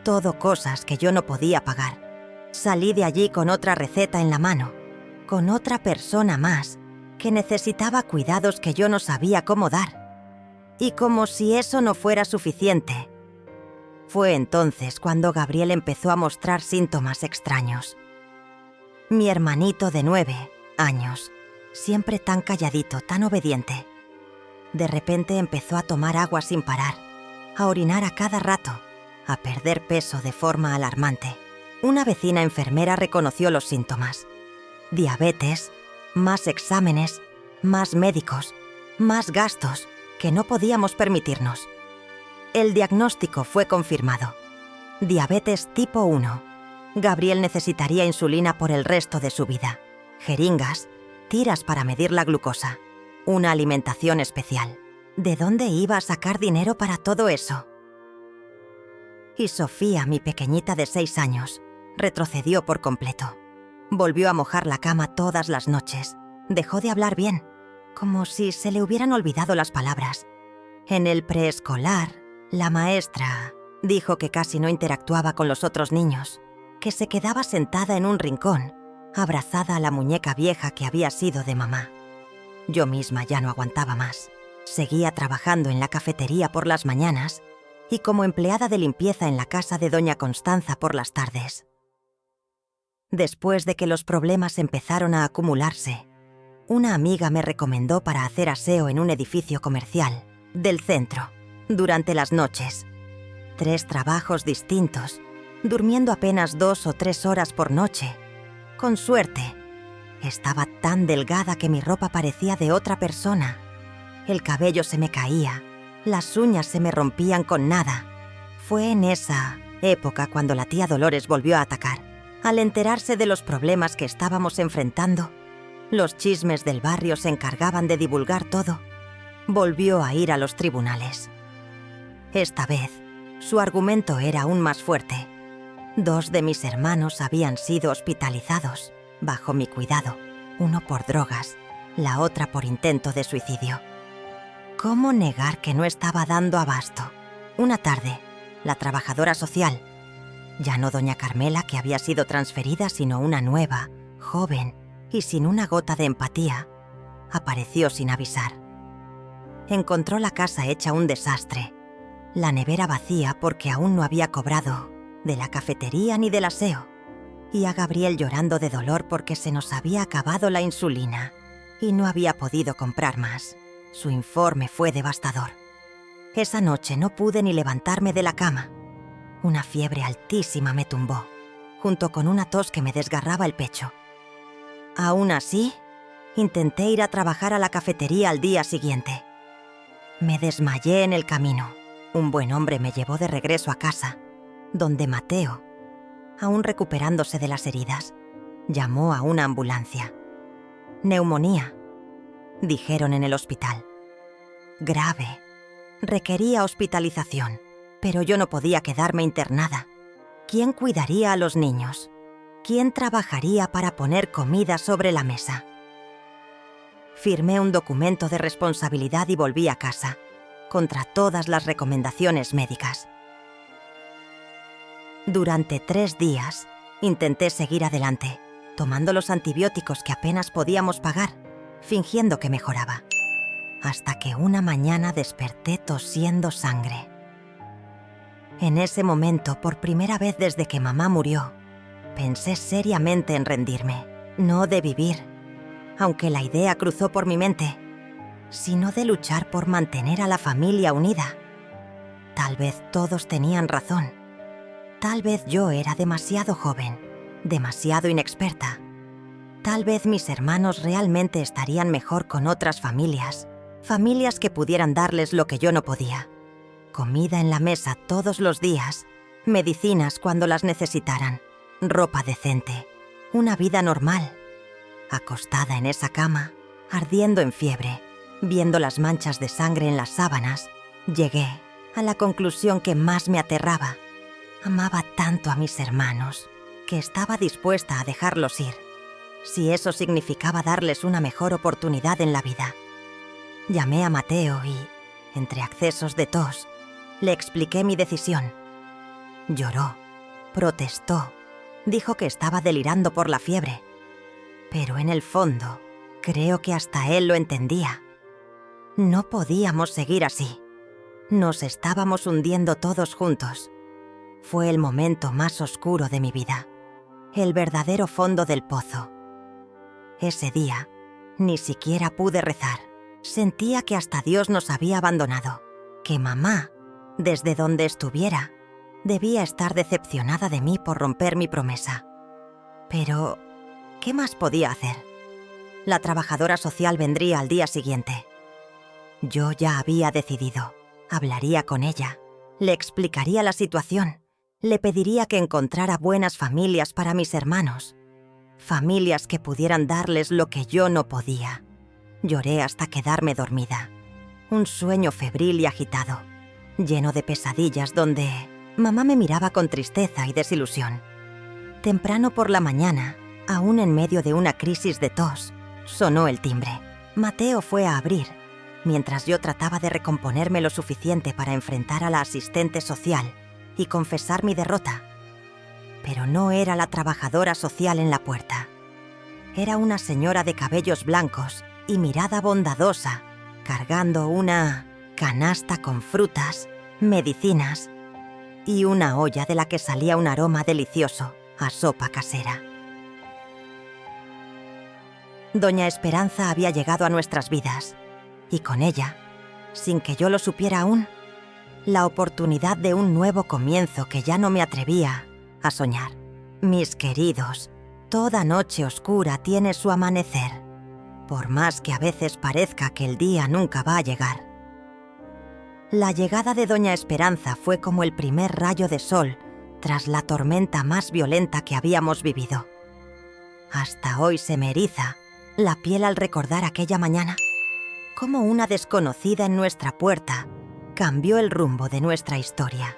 Todo cosas que yo no podía pagar. Salí de allí con otra receta en la mano, con otra persona más que necesitaba cuidados que yo no sabía cómo dar. Y como si eso no fuera suficiente, fue entonces cuando Gabriel empezó a mostrar síntomas extraños. Mi hermanito de 9 años, siempre tan calladito, tan obediente. De repente empezó a tomar agua sin parar, a orinar a cada rato, a perder peso de forma alarmante. Una vecina enfermera reconoció los síntomas. Diabetes, más exámenes, más médicos, más gastos que no podíamos permitirnos. El diagnóstico fue confirmado. Diabetes tipo 1. Gabriel necesitaría insulina por el resto de su vida. Jeringas, tiras para medir la glucosa, una alimentación especial. ¿De dónde iba a sacar dinero para todo eso? Y Sofía, mi pequeñita de 6 años, retrocedió por completo. Volvió a mojar la cama todas las noches. Dejó de hablar bien, como si se le hubieran olvidado las palabras. En el preescolar, la maestra dijo que casi no interactuaba con los otros niños, que se quedaba sentada en un rincón, abrazada a la muñeca vieja que había sido de mamá. Yo misma ya no aguantaba más. Seguía trabajando en la cafetería por las mañanas y como empleada de limpieza en la casa de doña Constanza por las tardes. Después de que los problemas empezaron a acumularse, una amiga me recomendó para hacer aseo en un edificio comercial del centro, durante las noches. 3 trabajos distintos, durmiendo apenas 2 o 3 horas por noche. Con suerte. Estaba tan delgada que mi ropa parecía de otra persona. El cabello se me caía, las uñas se me rompían con nada. Fue en esa época cuando la tía Dolores volvió a atacar. Al enterarse de los problemas que estábamos enfrentando, los chismes del barrio se encargaban de divulgar todo. Volvió a ir a los tribunales. Esta vez, su argumento era aún más fuerte. 2 de mis hermanos habían sido hospitalizados, bajo mi cuidado, uno por drogas, la otra por intento de suicidio. ¿Cómo negar que no estaba dando abasto? Una tarde, la trabajadora social, ya no doña Carmela, que había sido transferida, sino una nueva, joven y sin una gota de empatía, apareció sin avisar. Encontró la casa hecha un desastre. la nevera vacía porque aún no había cobrado de la cafetería ni del aseo, y a Gabriel llorando de dolor porque se nos había acabado la insulina y no había podido comprar más. Su informe fue devastador. Esa noche no pude ni levantarme de la cama. Una fiebre altísima me tumbó, junto con una tos que me desgarraba el pecho. Aún así, intenté ir a trabajar a la cafetería al día siguiente. Me desmayé en el camino. Un buen hombre me llevó de regreso a casa, donde Mateo, aún recuperándose de las heridas, llamó a una ambulancia. Neumonía, dijeron en el hospital. Grave. Requería hospitalización, pero yo no podía quedarme internada. ¿Quién cuidaría a los niños? ¿Quién trabajaría para poner comida sobre la mesa? Firmé un documento de responsabilidad y volví a casa, contra todas las recomendaciones médicas. Durante 3 días, intenté seguir adelante, tomando los antibióticos que apenas podíamos pagar, fingiendo que mejoraba. Hasta que una mañana desperté tosiendo sangre. En ese momento, por primera vez desde que mamá murió, pensé seriamente en rendirme, no de vivir, aunque la idea cruzó por mi mente, sino de luchar por mantener a la familia unida. Tal vez todos tenían razón. Tal vez yo era demasiado joven, demasiado inexperta. Tal vez mis hermanos realmente estarían mejor con otras familias, familias que pudieran darles lo que yo no podía. Comida en la mesa todos los días, medicinas cuando las necesitaran, ropa decente, una vida normal. Acostada en esa cama, ardiendo en fiebre, viendo las manchas de sangre en las sábanas, llegué a la conclusión que más me aterraba. Amaba tanto a mis hermanos que estaba dispuesta a dejarlos ir, si eso significaba darles una mejor oportunidad en la vida. Llamé a Mateo y, entre accesos de tos, le expliqué mi decisión. Lloró, protestó, dijo que estaba delirando por la fiebre. Pero en el fondo, creo que hasta él lo entendía. No podíamos seguir así. Nos estábamos hundiendo todos juntos. Fue el momento más oscuro de mi vida, el verdadero fondo del pozo. Ese día, ni siquiera pude rezar. Sentía que hasta Dios nos había abandonado, que mamá, desde donde estuviera, debía estar decepcionada de mí por romper mi promesa. Pero, ¿qué más podía hacer? La trabajadora social vendría al día siguiente. Yo ya había decidido. Hablaría con ella, le explicaría la situación, le pediría que encontrara buenas familias para mis hermanos, familias que pudieran darles lo que yo no podía. Lloré hasta quedarme dormida. Un sueño febril y agitado, lleno de pesadillas donde mamá me miraba con tristeza y desilusión. Temprano por la mañana, aún en medio de una crisis de tos, sonó el timbre. Mateo fue a abrir, mientras yo trataba de recomponerme lo suficiente para enfrentar a la asistente social y confesar mi derrota. Pero no era la trabajadora social en la puerta. Era una señora de cabellos blancos y mirada bondadosa, cargando una canasta con frutas, medicinas y una olla de la que salía un aroma delicioso a sopa casera. Doña Esperanza había llegado a nuestras vidas, y con ella, sin que yo lo supiera aún, la oportunidad de un nuevo comienzo que ya no me atrevía a soñar. Mis queridos, toda noche oscura tiene su amanecer, por más que a veces parezca que el día nunca va a llegar. La llegada de Doña Esperanza fue como el primer rayo de sol tras la tormenta más violenta que habíamos vivido. Hasta hoy se me eriza la piel al recordar aquella mañana, cómo una desconocida en nuestra puerta cambió el rumbo de nuestra historia.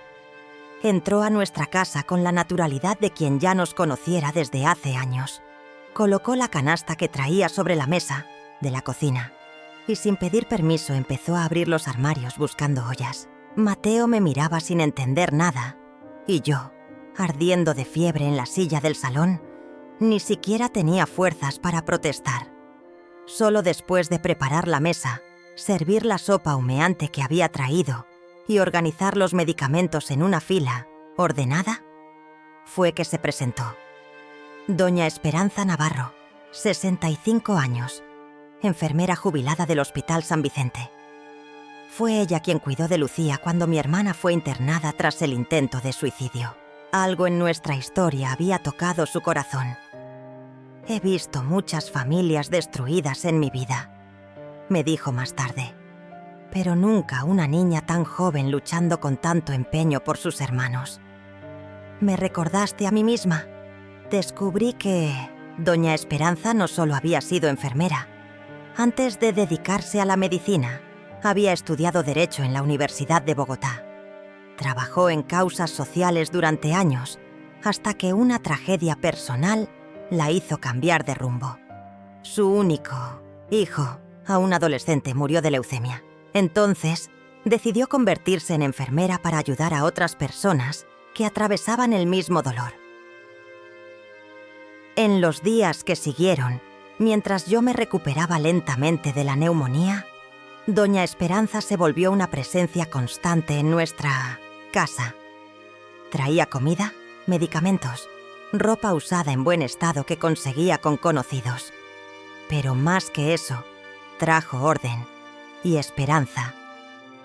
Entró a nuestra casa con la naturalidad de quien ya nos conociera desde hace años. Colocó la canasta que traía sobre la mesa de la cocina y sin pedir permiso empezó a abrir los armarios buscando ollas. Mateo me miraba sin entender nada y yo, ardiendo de fiebre en la silla del salón, ni siquiera tenía fuerzas para protestar. Solo después de preparar la mesa, servir la sopa humeante que había traído y organizar los medicamentos en una fila ordenada, fue que se presentó. Doña Esperanza Navarro, 65 años, enfermera jubilada del Hospital San Vicente. Fue ella quien cuidó de Lucía cuando mi hermana fue internada tras el intento de suicidio. Algo en nuestra historia había tocado su corazón. He visto muchas familias destruidas en mi vida, me dijo más tarde, pero nunca una niña tan joven luchando con tanto empeño por sus hermanos. Me recordaste a mí misma. Descubrí que doña Esperanza no solo había sido enfermera. Antes de dedicarse a la medicina, había estudiado Derecho en la Universidad de Bogotá. Trabajó en causas sociales durante años, hasta que una tragedia personal la hizo cambiar de rumbo. Su único hijo, aún adolescente, murió de leucemia. Entonces, decidió convertirse en enfermera para ayudar a otras personas que atravesaban el mismo dolor. En los días que siguieron, mientras yo me recuperaba lentamente de la neumonía, doña Esperanza se volvió una presencia constante en nuestra casa. Traía comida, medicamentos, ropa usada en buen estado que conseguía con conocidos. Pero más que eso, trajo orden y esperanza.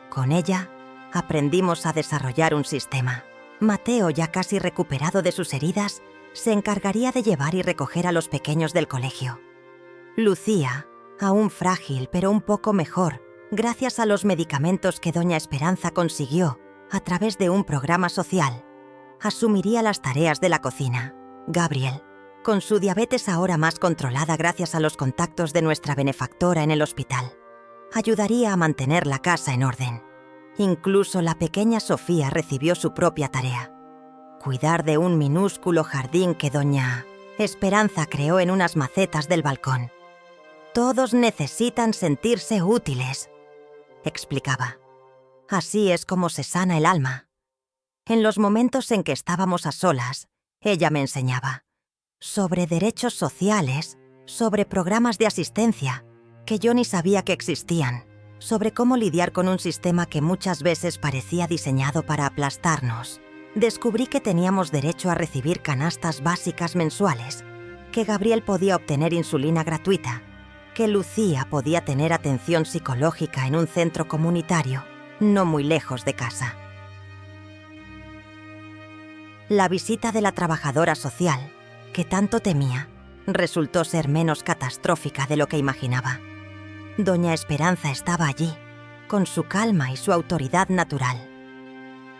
Con ella, aprendimos a desarrollar un sistema. Mateo, ya casi recuperado de sus heridas, se encargaría de llevar y recoger a los pequeños del colegio. Lucía, aún frágil pero un poco mejor, gracias a los medicamentos que doña Esperanza consiguió a través de un programa social, asumiría las tareas de la cocina. Gabriel, con su diabetes ahora más controlada gracias a los contactos de nuestra benefactora en el hospital, ayudaría a mantener la casa en orden. Incluso la pequeña Sofía recibió su propia tarea: cuidar de un minúsculo jardín que doña Esperanza creó en unas macetas del balcón. Todos necesitan sentirse útiles, explicaba. Así es como se sana el alma. En los momentos en que estábamos a solas, ella me enseñaba sobre derechos sociales, sobre programas de asistencia que yo ni sabía que existían, sobre cómo lidiar con un sistema que muchas veces parecía diseñado para aplastarnos. Descubrí que teníamos derecho a recibir canastas básicas mensuales, que Gabriel podía obtener insulina gratuita, que Lucía podía tener atención psicológica en un centro comunitario, no muy lejos de casa. La visita de la trabajadora social, que tanto temía, resultó ser menos catastrófica de lo que imaginaba. Doña Esperanza estaba allí, con su calma y su autoridad natural.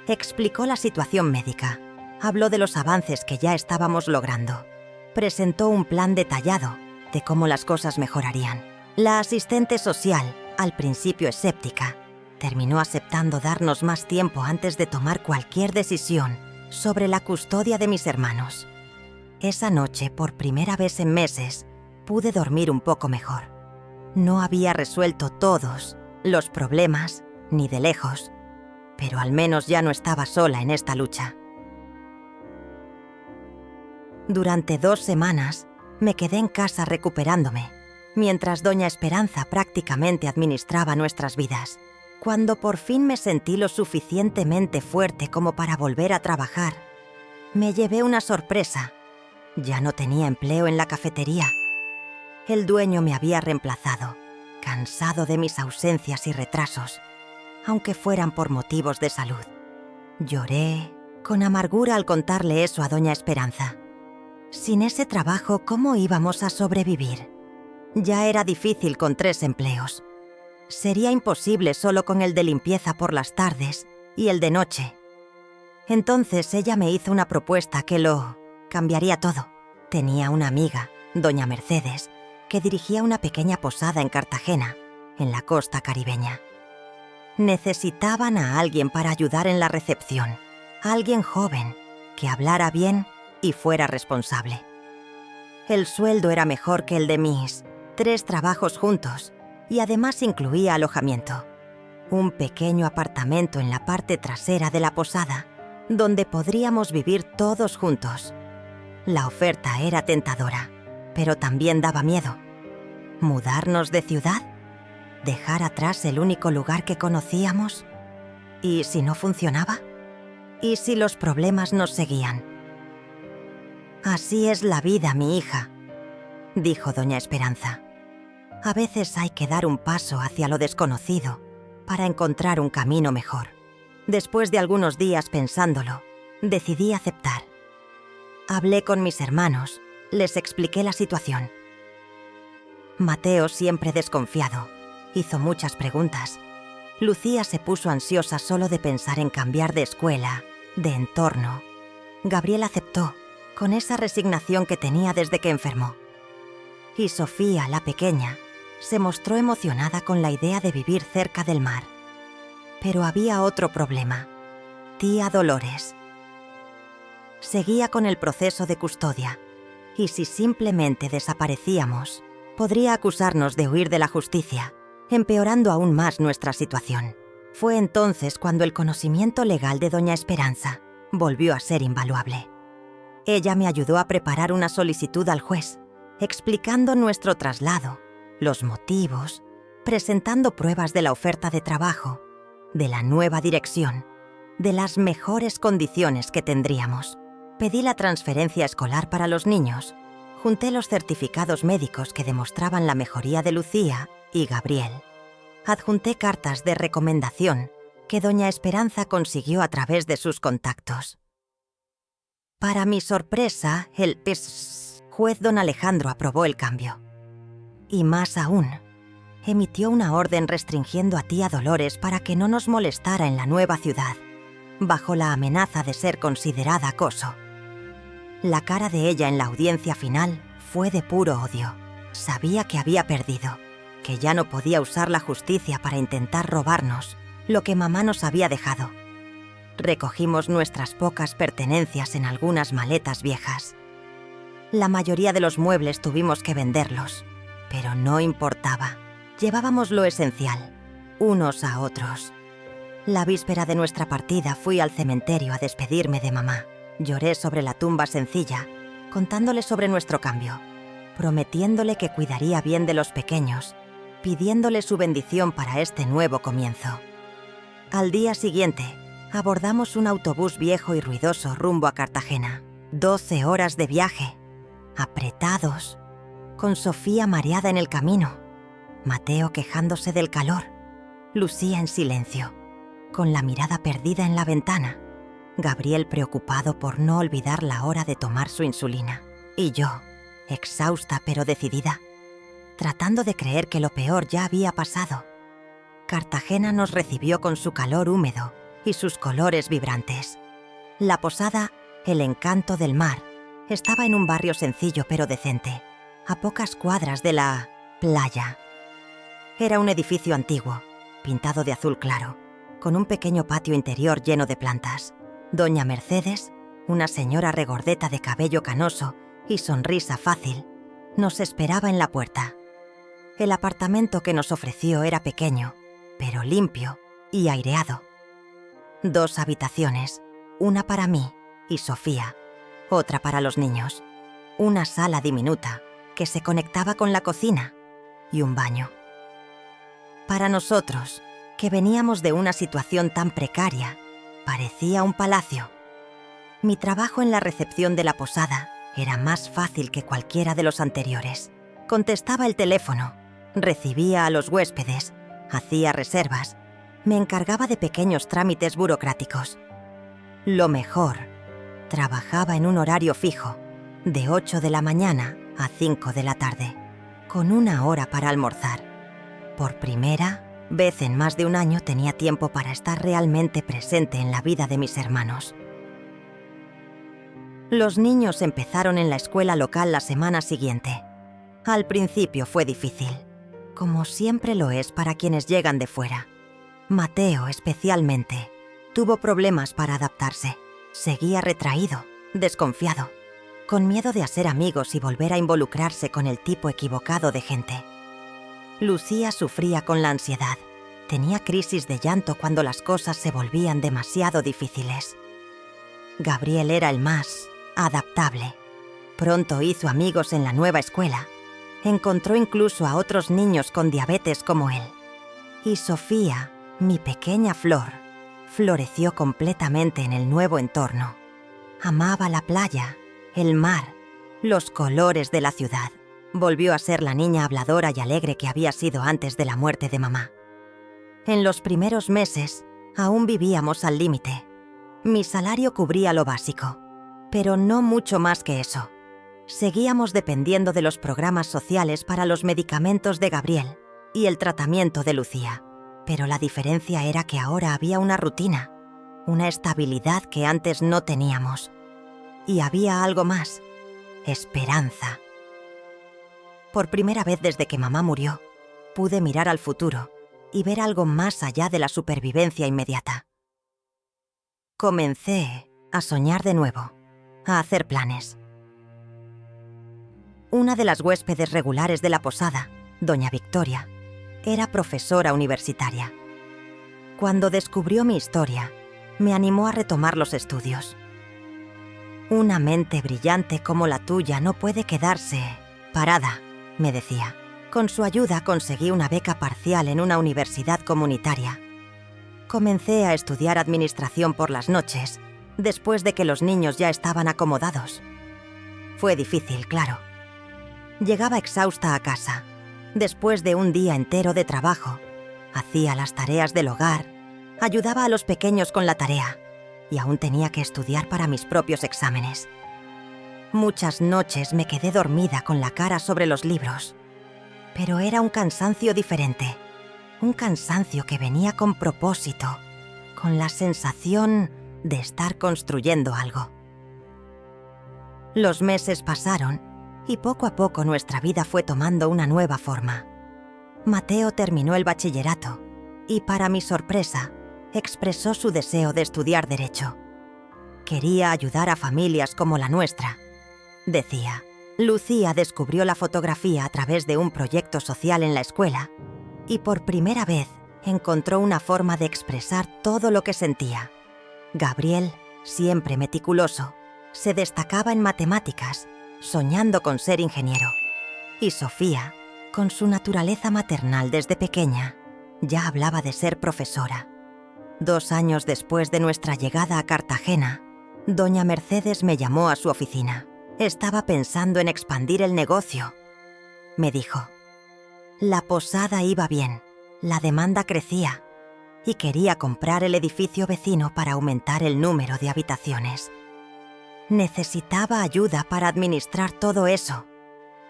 Explicó la situación médica, habló de los avances que ya estábamos logrando, presentó un plan detallado de cómo las cosas mejorarían. La asistente social, al principio escéptica, terminó aceptando darnos más tiempo antes de tomar cualquier decisión sobre la custodia de mis hermanos. Esa noche, por primera vez en meses, pude dormir un poco mejor. No había resuelto todos los problemas, ni de lejos, pero al menos ya no estaba sola en esta lucha. Durante 2 semanas me quedé en casa recuperándome, mientras doña Esperanza prácticamente administraba nuestras vidas. Cuando por fin me sentí lo suficientemente fuerte como para volver a trabajar, me llevé una sorpresa. Ya no tenía empleo en la cafetería. El dueño me había reemplazado, cansado de mis ausencias y retrasos, aunque fueran por motivos de salud. Lloré con amargura al contarle eso a doña Esperanza. Sin ese trabajo, ¿cómo íbamos a sobrevivir? Ya era difícil con 3 empleos. Sería imposible solo con el de limpieza por las tardes y el de noche. Entonces ella me hizo una propuesta que lo cambiaría todo. Tenía una amiga, doña Mercedes, que dirigía una pequeña posada en Cartagena, en la costa caribeña. Necesitaban a alguien para ayudar en la recepción, alguien joven, que hablara bien y fuera responsable. El sueldo era mejor que el de mis 3 trabajos juntos y además incluía alojamiento. Un pequeño apartamento en la parte trasera de la posada, donde podríamos vivir todos juntos. La oferta era tentadora, pero también daba miedo. ¿Mudarnos de ciudad? ¿Dejar atrás el único lugar que conocíamos? ¿Y si no funcionaba? ¿Y si los problemas nos seguían? Así es la vida, mi hija, dijo doña Esperanza. A veces hay que dar un paso hacia lo desconocido para encontrar un camino mejor. Después de algunos días pensándolo, decidí aceptar. Hablé con mis hermanos, les expliqué la situación. Mateo, siempre desconfiado, hizo muchas preguntas. Lucía se puso ansiosa solo de pensar en cambiar de escuela, de entorno. Gabriel aceptó, con esa resignación que tenía desde que enfermó. Y Sofía, la pequeña, se mostró emocionada con la idea de vivir cerca del mar. Pero había otro problema. Tía Dolores. Seguía con el proceso de custodia, y si simplemente desaparecíamos, podría acusarnos de huir de la justicia, empeorando aún más nuestra situación. Fue entonces cuando el conocimiento legal de doña Esperanza volvió a ser invaluable. Ella me ayudó a preparar una solicitud al juez, explicando nuestro traslado, los motivos, presentando pruebas de la oferta de trabajo, de la nueva dirección, de las mejores condiciones que tendríamos. Pedí la transferencia escolar para los niños, junté los certificados médicos que demostraban la mejoría de Lucía y Gabriel. Adjunté cartas de recomendación que doña Esperanza consiguió a través de sus contactos. Para mi sorpresa, el juez don Alejandro aprobó el cambio. Y más aún, emitió una orden restringiendo a tía Dolores para que no nos molestara en la nueva ciudad, bajo la amenaza de ser considerada acoso. La cara de ella en la audiencia final fue de puro odio. Sabía que había perdido, que ya no podía usar la justicia para intentar robarnos lo que mamá nos había dejado. Recogimos nuestras pocas pertenencias en algunas maletas viejas. La mayoría de los muebles tuvimos que venderlos, pero no importaba. Llevábamos lo esencial, unos a otros. La víspera de nuestra partida fui al cementerio a despedirme de mamá. Lloré sobre la tumba sencilla, contándole sobre nuestro cambio, prometiéndole que cuidaría bien de los pequeños, pidiéndole su bendición para este nuevo comienzo. Al día siguiente, abordamos un autobús viejo y ruidoso rumbo a Cartagena. 12 horas de viaje, apretados, con Sofía mareada en el camino, Mateo quejándose del calor, Lucía en silencio, con la mirada perdida en la ventana, Gabriel preocupado por no olvidar la hora de tomar su insulina, y yo, exhausta pero decidida, tratando de creer que lo peor ya había pasado. Cartagena nos recibió con su calor húmedo y sus colores vibrantes. La posada, el encanto del mar, estaba en un barrio sencillo pero decente, a pocas cuadras de la playa. Era un edificio antiguo, pintado de azul claro, con un pequeño patio interior lleno de plantas. Doña Mercedes, una señora regordeta de cabello canoso y sonrisa fácil, nos esperaba en la puerta. El apartamento que nos ofreció era pequeño, pero limpio y aireado. 2 habitaciones, una para mí y Sofía, otra para los niños, una sala diminuta que se conectaba con la cocina y un baño. Para nosotros, que veníamos de una situación tan precaria, parecía un palacio. Mi trabajo en la recepción de la posada era más fácil que cualquiera de los anteriores. Contestaba el teléfono, recibía a los huéspedes, hacía reservas, me encargaba de pequeños trámites burocráticos. Lo mejor, trabajaba en un horario fijo, de 8 de la mañana a 5 de la tarde, con 1 hora para almorzar. Por primera vez en más de un año tenía tiempo para estar realmente presente en la vida de mis hermanos. Los niños empezaron en la escuela local la semana siguiente. Al principio fue difícil, como siempre lo es para quienes llegan de fuera. Mateo, especialmente, tuvo problemas para adaptarse. Seguía retraído, desconfiado, con miedo de hacer amigos y volver a involucrarse con el tipo equivocado de gente. Lucía sufría con la ansiedad. Tenía crisis de llanto cuando las cosas se volvían demasiado difíciles. Gabriel era el más adaptable. Pronto hizo amigos en la nueva escuela. Encontró incluso a otros niños con diabetes como él. Y Sofía, mi pequeña flor, floreció completamente en el nuevo entorno. Amaba la playa, el mar, los colores de la ciudad. Volvió a ser la niña habladora y alegre que había sido antes de la muerte de mamá. En los primeros meses, aún vivíamos al límite. Mi salario cubría lo básico, pero no mucho más que eso. Seguíamos dependiendo de los programas sociales para los medicamentos de Gabriel y el tratamiento de Lucía. Pero la diferencia era que ahora había una rutina, una estabilidad que antes no teníamos. Y había algo más: esperanza. Por primera vez desde que mamá murió, pude mirar al futuro y ver algo más allá de la supervivencia inmediata. Comencé a soñar de nuevo, a hacer planes. Una de las huéspedes regulares de la posada, doña Victoria, era profesora universitaria. Cuando descubrió mi historia, me animó a retomar los estudios. Una mente brillante como la tuya no puede quedarse parada, me decía. Con su ayuda conseguí una beca parcial en una universidad comunitaria. Comencé a estudiar administración por las noches, después de que los niños ya estaban acomodados. Fue difícil, claro. Llegaba exhausta a casa, después de un día entero de trabajo. Hacía las tareas del hogar, ayudaba a los pequeños con la tarea y aún tenía que estudiar para mis propios exámenes. Muchas noches me quedé dormida con la cara sobre los libros, pero era un cansancio diferente, un cansancio que venía con propósito, con la sensación de estar construyendo algo. Los meses pasaron y poco a poco nuestra vida fue tomando una nueva forma. Mateo terminó el bachillerato y, para mi sorpresa, expresó su deseo de estudiar Derecho. Quería ayudar a familias como la nuestra, decía. Lucía descubrió la fotografía a través de un proyecto social en la escuela y por primera vez encontró una forma de expresar todo lo que sentía. Gabriel, siempre meticuloso, se destacaba en matemáticas, soñando con ser ingeniero. Y Sofía, con su naturaleza maternal desde pequeña, ya hablaba de ser profesora. 2 años después de nuestra llegada a Cartagena, doña Mercedes me llamó a su oficina. Estaba pensando en expandir el negocio, me dijo. La posada iba bien, la demanda crecía y quería comprar el edificio vecino para aumentar el número de habitaciones. Necesitaba ayuda para administrar todo eso.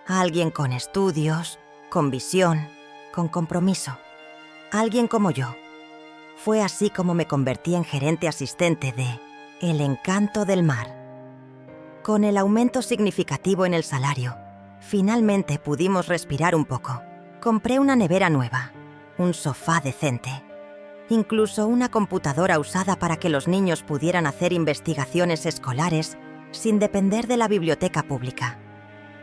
Alguien con estudios, con visión, con compromiso. Alguien como yo. Fue así como me convertí en gerente asistente de El Encanto del Mar. Con el aumento significativo en el salario, finalmente pudimos respirar un poco. Compré una nevera nueva, un sofá decente, incluso una computadora usada para que los niños pudieran hacer investigaciones escolares sin depender de la biblioteca pública.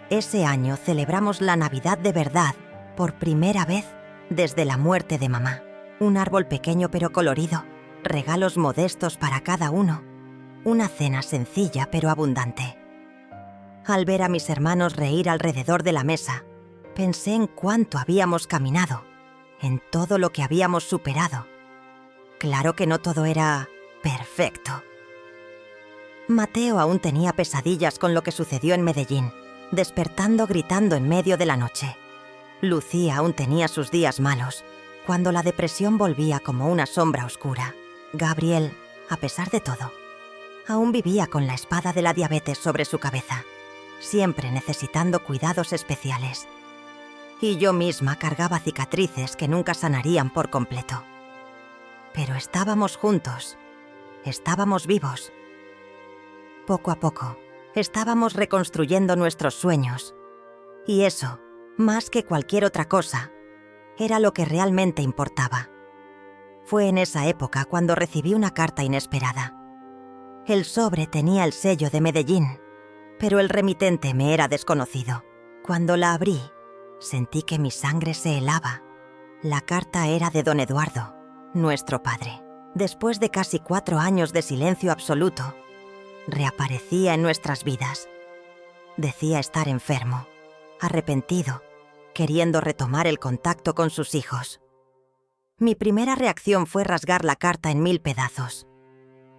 Ese año celebramos la Navidad de verdad por primera vez desde la muerte de mamá. Un árbol pequeño pero colorido, regalos modestos para cada uno, una cena sencilla pero abundante. Al ver a mis hermanos reír alrededor de la mesa, pensé en cuánto habíamos caminado, en todo lo que habíamos superado. Claro que no todo era perfecto. Mateo aún tenía pesadillas con lo que sucedió en Medellín, despertando gritando en medio de la noche. Lucía aún tenía sus días malos, cuando la depresión volvía como una sombra oscura. Gabriel, a pesar de todo, aún vivía con la espada de la diabetes sobre su cabeza, siempre necesitando cuidados especiales. Y yo misma cargaba cicatrices que nunca sanarían por completo. Pero estábamos juntos, estábamos vivos. Poco a poco, estábamos reconstruyendo nuestros sueños. Y eso, más que cualquier otra cosa, era lo que realmente importaba. Fue en esa época cuando recibí una carta inesperada. El sobre tenía el sello de Medellín, pero el remitente me era desconocido. Cuando la abrí, sentí que mi sangre se helaba. La carta era de don Eduardo, nuestro padre. Después de casi 4 años de silencio absoluto, reaparecía en nuestras vidas. Decía estar enfermo, arrepentido, queriendo retomar el contacto con sus hijos. Mi primera reacción fue rasgar la carta en 1000 pedazos.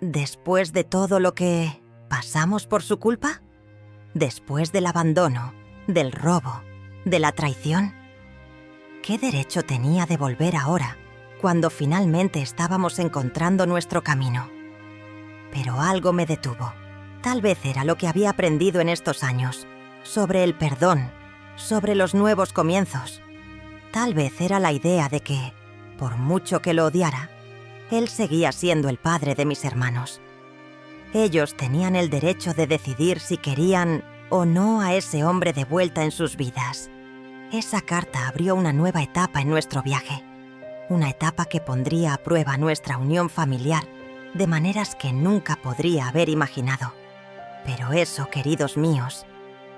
¿Después de todo lo que pasamos por su culpa? ¿Después del abandono, del robo, de la traición? ¿Qué derecho tenía de volver ahora, cuando finalmente estábamos encontrando nuestro camino? Pero algo me detuvo. Tal vez era lo que había aprendido en estos años, sobre el perdón, sobre los nuevos comienzos. Tal vez era la idea de que, por mucho que lo odiara, él seguía siendo el padre de mis hermanos. Ellos tenían el derecho de decidir si querían o no a ese hombre de vuelta en sus vidas. Esa carta abrió una nueva etapa en nuestro viaje, una etapa que pondría a prueba nuestra unión familiar de maneras que nunca podría haber imaginado. Pero eso, queridos míos,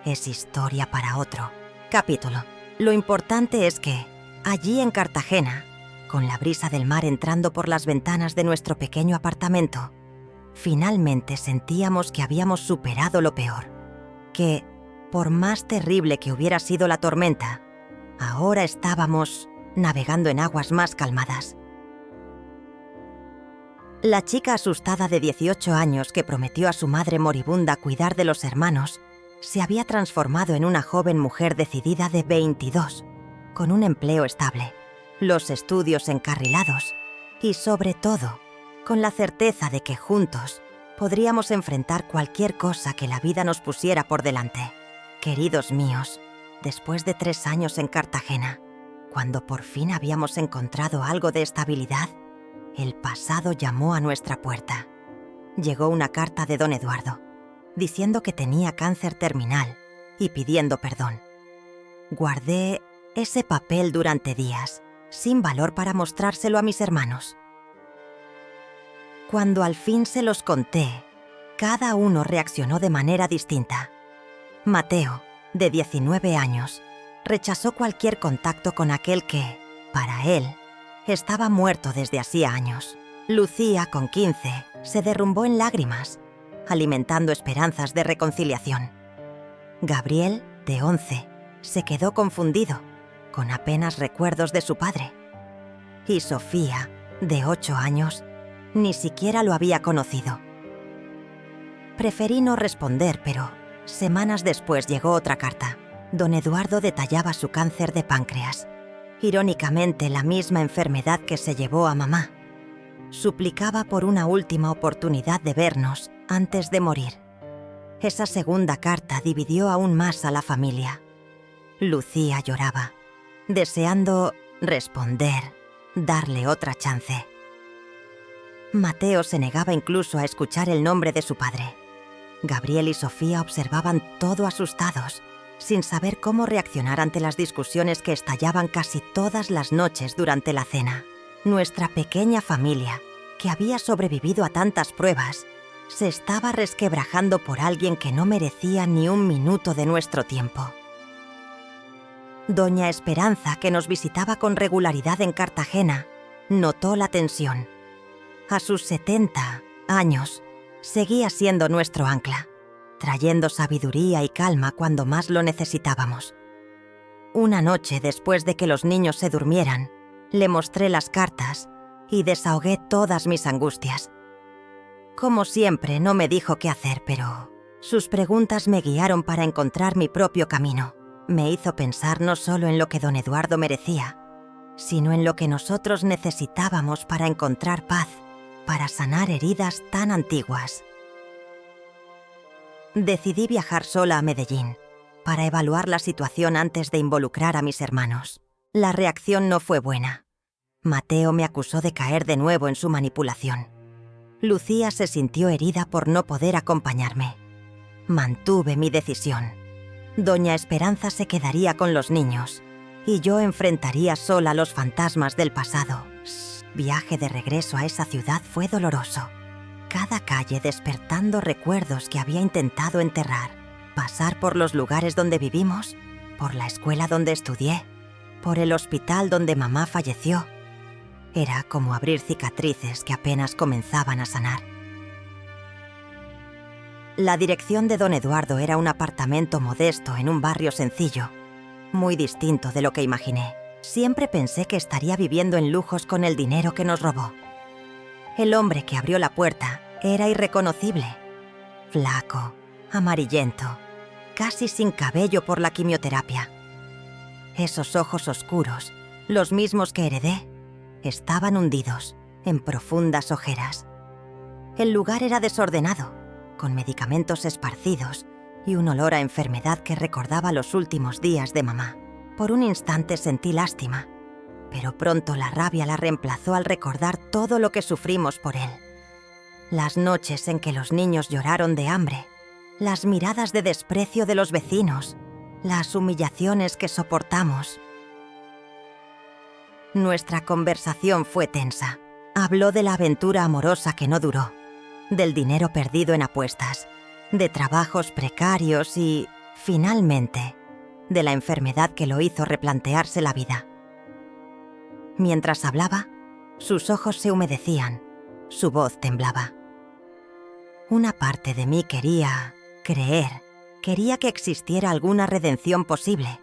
es historia para otro capítulo. Lo importante es que, allí en Cartagena, con la brisa del mar entrando por las ventanas de nuestro pequeño apartamento, finalmente sentíamos que habíamos superado lo peor. Que, por más terrible que hubiera sido la tormenta, ahora estábamos navegando en aguas más calmadas. La chica asustada de 18 años que prometió a su madre moribunda cuidar de los hermanos se había transformado en una joven mujer decidida de 22, con un empleo estable, los estudios encarrilados y, sobre todo, con la certeza de que juntos podríamos enfrentar cualquier cosa que la vida nos pusiera por delante. Queridos míos, después de 3 años en Cartagena, cuando por fin habíamos encontrado algo de estabilidad, el pasado llamó a nuestra puerta. Llegó una carta de don Eduardo, diciendo que tenía cáncer terminal y pidiendo perdón. Guardé ese papel durante días, sin valor para mostrárselo a mis hermanos. Cuando al fin se los conté, cada uno reaccionó de manera distinta. Mateo, de 19 años, rechazó cualquier contacto con aquel que, para él, estaba muerto desde hacía años. Lucía, con 15, se derrumbó en lágrimas, alimentando esperanzas de reconciliación. Gabriel, de 11, se quedó confundido, con apenas recuerdos de su padre. Y Sofía, de 8 años, ni siquiera lo había conocido. Preferí no responder, pero semanas después llegó otra carta. Don Eduardo detallaba su cáncer de páncreas. Irónicamente, la misma enfermedad que se llevó a mamá. Suplicaba por una última oportunidad de vernos antes de morir. Esa segunda carta dividió aún más a la familia. Lucía lloraba, deseando responder, darle otra chance. Mateo se negaba incluso a escuchar el nombre de su padre. Gabriel y Sofía observaban todo asustados, sin saber cómo reaccionar ante las discusiones que estallaban casi todas las noches durante la cena. Nuestra pequeña familia, que había sobrevivido a tantas pruebas, se estaba resquebrajando por alguien que no merecía ni un minuto de nuestro tiempo. Doña Esperanza, que nos visitaba con regularidad en Cartagena, notó la tensión. A sus 70 años, seguía siendo nuestro ancla, trayendo sabiduría y calma cuando más lo necesitábamos. Una noche, después de que los niños se durmieran, le mostré las cartas y desahogué todas mis angustias. Como siempre, no me dijo qué hacer, pero sus preguntas me guiaron para encontrar mi propio camino. Me hizo pensar no solo en lo que don Eduardo merecía, sino en lo que nosotros necesitábamos para encontrar paz, para sanar heridas tan antiguas. Decidí viajar sola a Medellín, para evaluar la situación antes de involucrar a mis hermanos. La reacción no fue buena. Mateo me acusó de caer de nuevo en su manipulación. Lucía se sintió herida por no poder acompañarme. Mantuve mi decisión. Doña Esperanza se quedaría con los niños y yo enfrentaría sola los fantasmas del pasado. Viaje de regreso a esa ciudad fue doloroso. Cada calle despertando recuerdos que había intentado enterrar. Pasar por los lugares donde vivimos, por la escuela donde estudié, por el hospital donde mamá falleció. Era como abrir cicatrices que apenas comenzaban a sanar. La dirección de don Eduardo era un apartamento modesto en un barrio sencillo, muy distinto de lo que imaginé. Siempre pensé que estaría viviendo en lujos con el dinero que nos robó. El hombre que abrió la puerta era irreconocible. Flaco, amarillento, casi sin cabello por la quimioterapia. Esos ojos oscuros, los mismos que heredé, estaban hundidos en profundas ojeras. El lugar era desordenado, con medicamentos esparcidos y un olor a enfermedad que recordaba los últimos días de mamá. Por un instante sentí lástima, pero pronto la rabia la reemplazó al recordar todo lo que sufrimos por él. Las noches en que los niños lloraron de hambre, las miradas de desprecio de los vecinos, las humillaciones que soportamos. Nuestra conversación fue tensa. Habló de la aventura amorosa que no duró, del dinero perdido en apuestas, de trabajos precarios y, finalmente, de la enfermedad que lo hizo replantearse la vida. Mientras hablaba, sus ojos se humedecían, su voz temblaba. Una parte de mí quería que existiera alguna redención posible.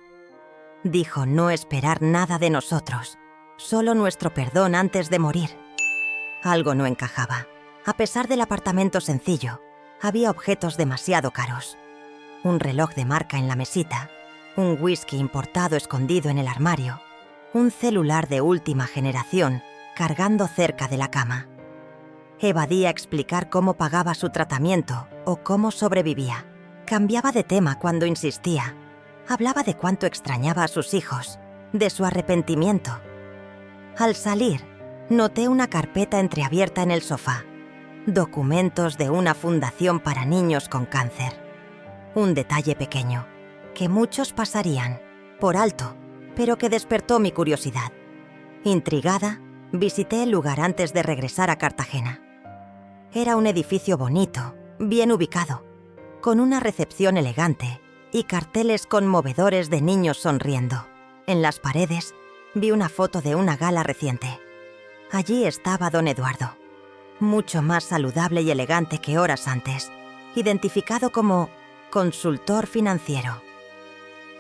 Dijo no esperar nada de nosotros, solo nuestro perdón antes de morir. Algo no encajaba. A pesar del apartamento sencillo, había objetos demasiado caros. Un reloj de marca en la mesita, un whisky importado escondido en el armario, un celular de última generación cargando cerca de la cama. Evadía explicar cómo pagaba su tratamiento o cómo sobrevivía. Cambiaba de tema cuando insistía. Hablaba de cuánto extrañaba a sus hijos, de su arrepentimiento. Al salir, noté una carpeta entreabierta en el sofá. Documentos de una fundación para niños con cáncer. Un detalle pequeño, que muchos pasarían por alto, pero que despertó mi curiosidad. Intrigada, visité el lugar antes de regresar a Cartagena. Era un edificio bonito, bien ubicado, con una recepción elegante y carteles conmovedores de niños sonriendo. En las paredes vi una foto de una gala reciente. Allí estaba don Eduardo, mucho más saludable y elegante que horas antes, identificado como consultor financiero.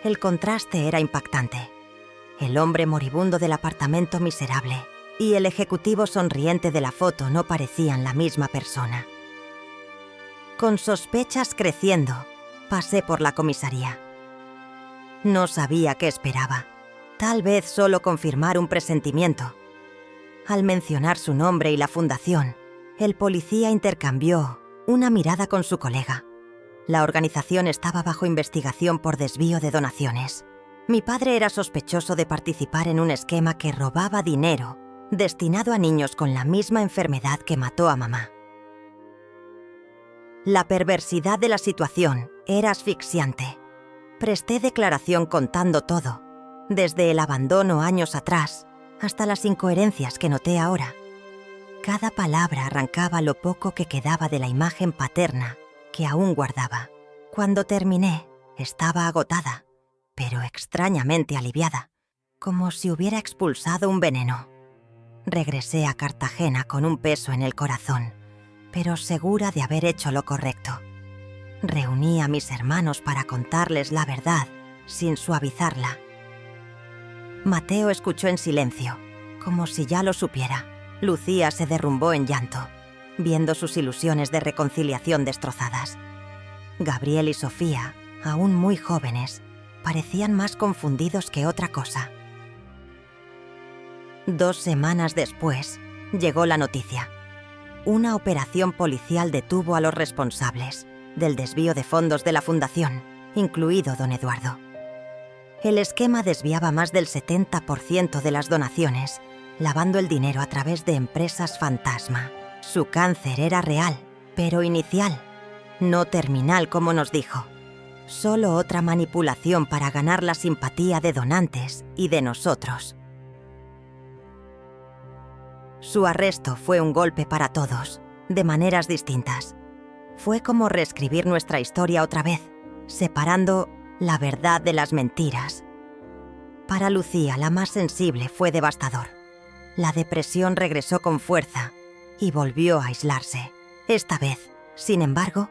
El contraste era impactante. El hombre moribundo del apartamento miserable y el ejecutivo sonriente de la foto no parecían la misma persona. Con sospechas creciendo, pasé por la comisaría. No sabía qué esperaba. Tal vez solo confirmar un presentimiento. Al mencionar su nombre y la fundación, el policía intercambió una mirada con su colega. La organización estaba bajo investigación por desvío de donaciones. Mi padre era sospechoso de participar en un esquema que robaba dinero destinado a niños con la misma enfermedad que mató a mamá. La perversidad de la situación era asfixiante. Presté declaración contando todo, desde el abandono años atrás hasta las incoherencias que noté ahora. Cada palabra arrancaba lo poco que quedaba de la imagen paterna que aún guardaba. Cuando terminé, estaba agotada, pero extrañamente aliviada, como si hubiera expulsado un veneno. Regresé a Cartagena con un peso en el corazón, pero segura de haber hecho lo correcto. Reuní a mis hermanos para contarles la verdad, sin suavizarla. Mateo escuchó en silencio, como si ya lo supiera. Lucía se derrumbó en llanto, viendo sus ilusiones de reconciliación destrozadas. Gabriel y Sofía, aún muy jóvenes, parecían más confundidos que otra cosa. 2 semanas después, llegó la noticia. Una operación policial detuvo a los responsables del desvío de fondos de la fundación, incluido don Eduardo. El esquema desviaba más del 70% de las donaciones, lavando el dinero a través de empresas fantasma. Su cáncer era real, pero inicial, no terminal como nos dijo. Solo otra manipulación para ganar la simpatía de donantes y de nosotros. Su arresto fue un golpe para todos, de maneras distintas. Fue como reescribir nuestra historia otra vez, separando la verdad de las mentiras. Para Lucía, la más sensible, fue devastador. La depresión regresó con fuerza y volvió a aislarse. Esta vez, sin embargo,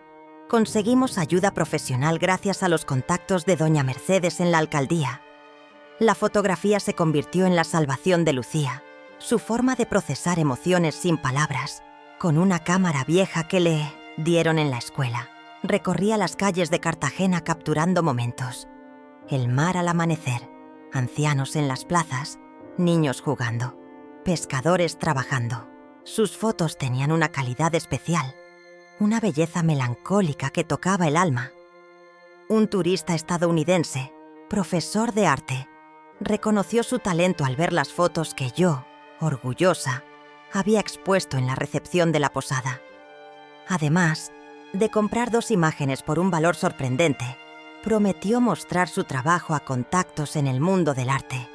conseguimos ayuda profesional gracias a los contactos de doña Mercedes en la alcaldía. La fotografía se convirtió en la salvación de Lucía, su forma de procesar emociones sin palabras, con una cámara vieja que le dieron en la escuela. Recorría las calles de Cartagena capturando momentos. El mar al amanecer, ancianos en las plazas, niños jugando, pescadores trabajando. Sus fotos tenían una calidad especial, una belleza melancólica que tocaba el alma. Un turista estadounidense, profesor de arte, reconoció su talento al ver las fotos que yo, orgullosa, había expuesto en la recepción de la posada. Además de comprar 2 imágenes por un valor sorprendente, prometió mostrar su trabajo a contactos en el mundo del arte.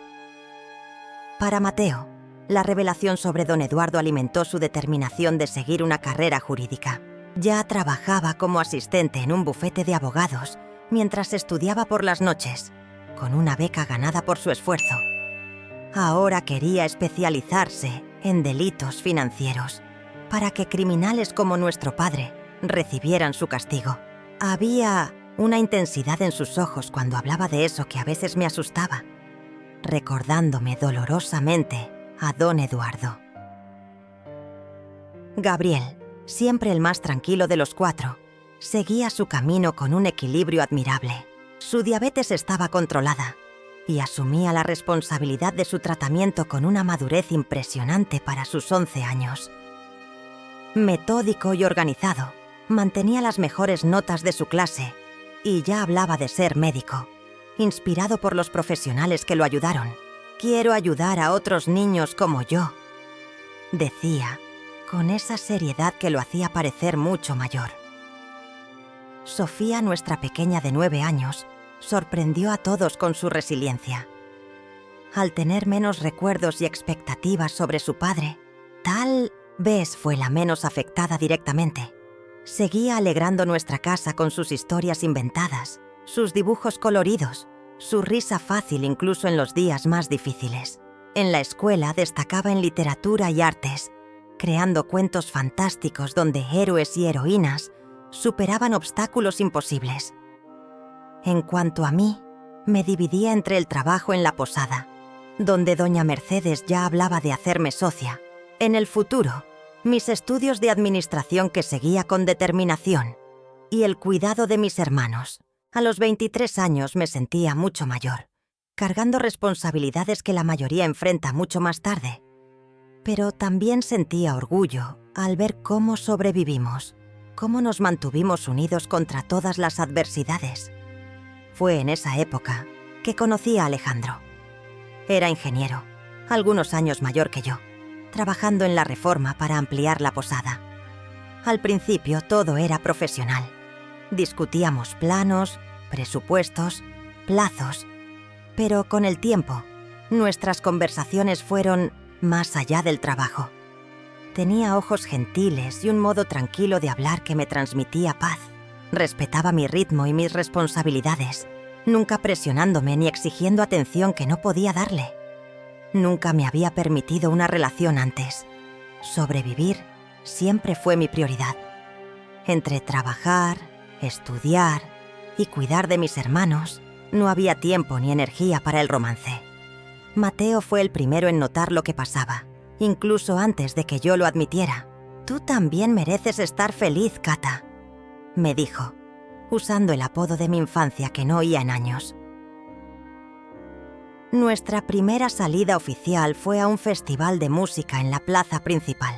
Para Mateo, la revelación sobre don Eduardo alimentó su determinación de seguir una carrera jurídica. Ya trabajaba como asistente en un bufete de abogados mientras estudiaba por las noches, con una beca ganada por su esfuerzo. Ahora quería especializarse en delitos financieros, para que criminales como nuestro padre recibieran su castigo. Había una intensidad en sus ojos cuando hablaba de eso que a veces me asustaba, recordándome dolorosamente a don Eduardo. Gabriel, siempre el más tranquilo de los 4, seguía su camino con un equilibrio admirable. Su diabetes estaba controlada y asumía la responsabilidad de su tratamiento con una madurez impresionante para sus 11 años. Metódico y organizado, mantenía las mejores notas de su clase y ya hablaba de ser médico, inspirado por los profesionales que lo ayudaron. «Quiero ayudar a otros niños como yo», decía, con esa seriedad que lo hacía parecer mucho mayor. Sofía, nuestra pequeña de 9 años, sorprendió a todos con su resiliencia. Al tener menos recuerdos y expectativas sobre su padre, tal vez fue la menos afectada directamente. Seguía alegrando nuestra casa con sus historias inventadas, sus dibujos coloridos, su risa fácil incluso en los días más difíciles. En la escuela destacaba en literatura y artes, creando cuentos fantásticos donde héroes y heroínas superaban obstáculos imposibles. En cuanto a mí, me dividía entre el trabajo en la posada, donde doña Mercedes ya hablaba de hacerme socia. En el futuro, mis estudios de administración que seguía con determinación, y el cuidado de mis hermanos. A los 23 años me sentía mucho mayor, cargando responsabilidades que la mayoría enfrenta mucho más tarde. Pero también sentía orgullo al ver cómo sobrevivimos, cómo nos mantuvimos unidos contra todas las adversidades. Fue en esa época que conocí a Alejandro. Era ingeniero, algunos años mayor que yo, trabajando en la reforma para ampliar la posada. Al principio todo era profesional. Discutíamos planos, presupuestos, plazos, pero con el tiempo, nuestras conversaciones fueron más allá del trabajo. Tenía ojos gentiles y un modo tranquilo de hablar que me transmitía paz. Respetaba mi ritmo y mis responsabilidades, nunca presionándome ni exigiendo atención que no podía darle. Nunca me había permitido una relación antes. Sobrevivir siempre fue mi prioridad. Entre trabajar, estudiar y cuidar de mis hermanos, no había tiempo ni energía para el romance. Mateo fue el primero en notar lo que pasaba, incluso antes de que yo lo admitiera. «Tú también mereces estar feliz, Cata», me dijo, usando el apodo de mi infancia que no oía en años. Nuestra primera salida oficial fue a un festival de música en la plaza principal.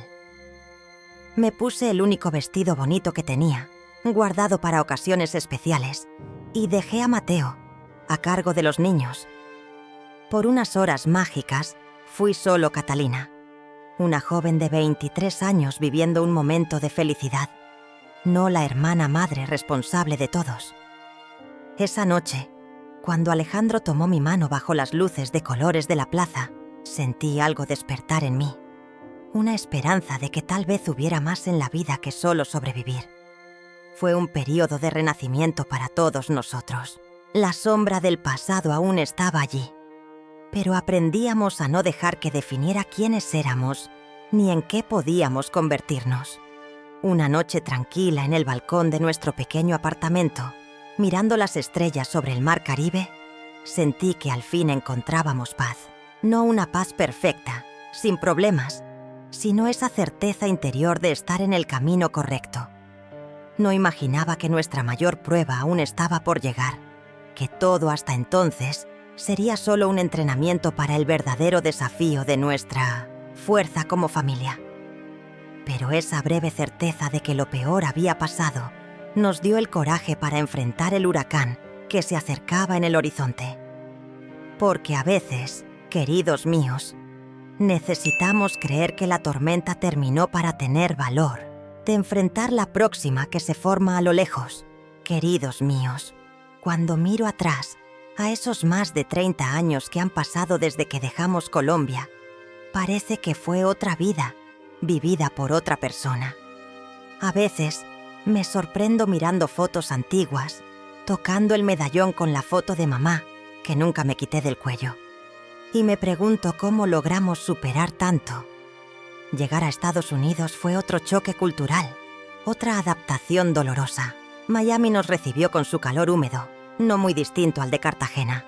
Me puse el único vestido bonito que tenía, guardado para ocasiones especiales, y dejé a Mateo, a cargo de los niños. Por unas horas mágicas, fui solo Catalina, una joven de 23 años viviendo un momento de felicidad, no la hermana madre responsable de todos. Esa noche, cuando Alejandro tomó mi mano bajo las luces de colores de la plaza, sentí algo despertar en mí, una esperanza de que tal vez hubiera más en la vida que solo sobrevivir. Fue un periodo de renacimiento para todos nosotros. La sombra del pasado aún estaba allí, pero aprendíamos a no dejar que definiera quiénes éramos ni en qué podíamos convertirnos. Una noche tranquila en el balcón de nuestro pequeño apartamento, mirando las estrellas sobre el mar Caribe, Sentí que al fin encontrábamos paz. No una paz perfecta, sin problemas, sino esa certeza interior de estar en el camino correcto. No imaginaba que nuestra mayor prueba aún estaba por llegar, que todo hasta entonces sería solo un entrenamiento para el verdadero desafío de nuestra fuerza como familia. Pero esa breve certeza de que lo peor había pasado nos dio el coraje para enfrentar el huracán que se acercaba en el horizonte. Porque a veces, queridos míos, necesitamos creer que la tormenta terminó para tener valor de enfrentar la próxima que se forma a lo lejos. Queridos míos, cuando miro atrás a esos más de 30 años que han pasado desde que dejamos Colombia, parece que fue otra vida, vivida por otra persona. A veces me sorprendo mirando fotos antiguas, tocando el medallón con la foto de mamá, que nunca me quité del cuello. Y me pregunto cómo logramos superar tanto. Llegar a Estados Unidos fue otro choque cultural, otra adaptación dolorosa. Miami nos recibió con su calor húmedo, no muy distinto al de Cartagena,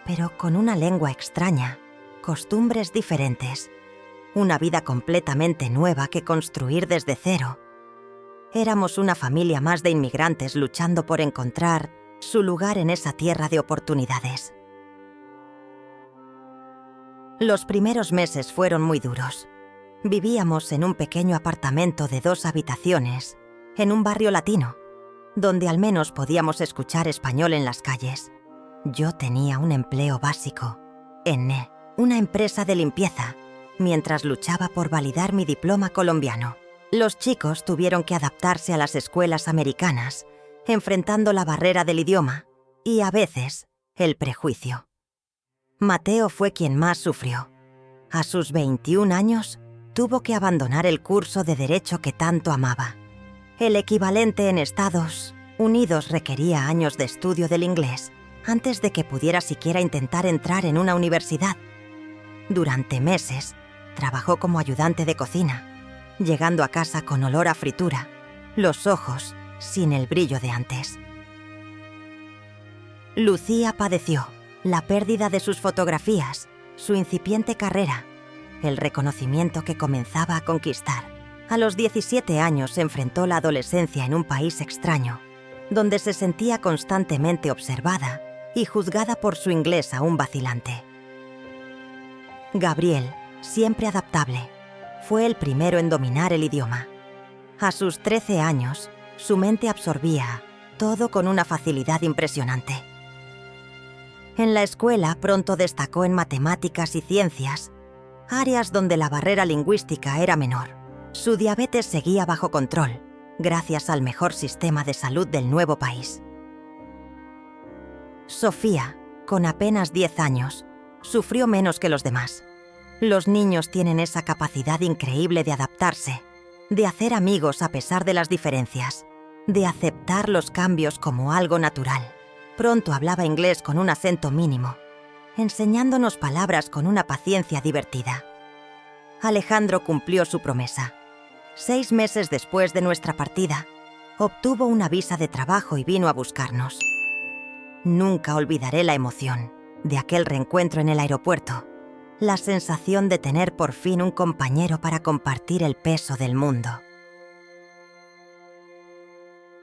pero con una lengua extraña, costumbres diferentes, una vida completamente nueva que construir desde cero. Éramos una familia más de inmigrantes luchando por encontrar su lugar en esa tierra de oportunidades. Los primeros meses fueron muy duros. Vivíamos en un pequeño apartamento de 2 habitaciones, en un barrio latino, donde al menos podíamos escuchar español en las calles. Yo tenía un empleo básico, en NE, una empresa de limpieza, mientras luchaba por validar mi diploma colombiano. Los chicos tuvieron que adaptarse a las escuelas americanas, enfrentando la barrera del idioma y, a veces, el prejuicio. Mateo fue quien más sufrió. A sus 21 años, tuvo que abandonar el curso de Derecho que tanto amaba. El equivalente en Estados Unidos requería años de estudio del inglés antes de que pudiera siquiera intentar entrar en una universidad. Durante meses, trabajó como ayudante de cocina, llegando a casa con olor a fritura, los ojos sin el brillo de antes. Lucía padeció la pérdida de sus fotografías, su incipiente carrera, el reconocimiento que comenzaba a conquistar. A los 17 años se enfrentó la adolescencia en un país extraño, donde se sentía constantemente observada y juzgada por su inglés aún vacilante. Gabriel, siempre adaptable, fue el primero en dominar el idioma. A sus 13 años, su mente absorbía todo con una facilidad impresionante. En la escuela pronto destacó en matemáticas y ciencias, áreas donde la barrera lingüística era menor. Su diabetes seguía bajo control, gracias al mejor sistema de salud del nuevo país. Sofía, con apenas 10 años, sufrió menos que los demás. Los niños tienen esa capacidad increíble de adaptarse, de hacer amigos a pesar de las diferencias, de aceptar los cambios como algo natural. Pronto hablaba inglés con un acento mínimo, enseñándonos palabras con una paciencia divertida. Alejandro cumplió su promesa. 6 meses después de nuestra partida, obtuvo una visa de trabajo y vino a buscarnos. Nunca olvidaré la emoción de aquel reencuentro en el aeropuerto, la sensación de tener por fin un compañero para compartir el peso del mundo.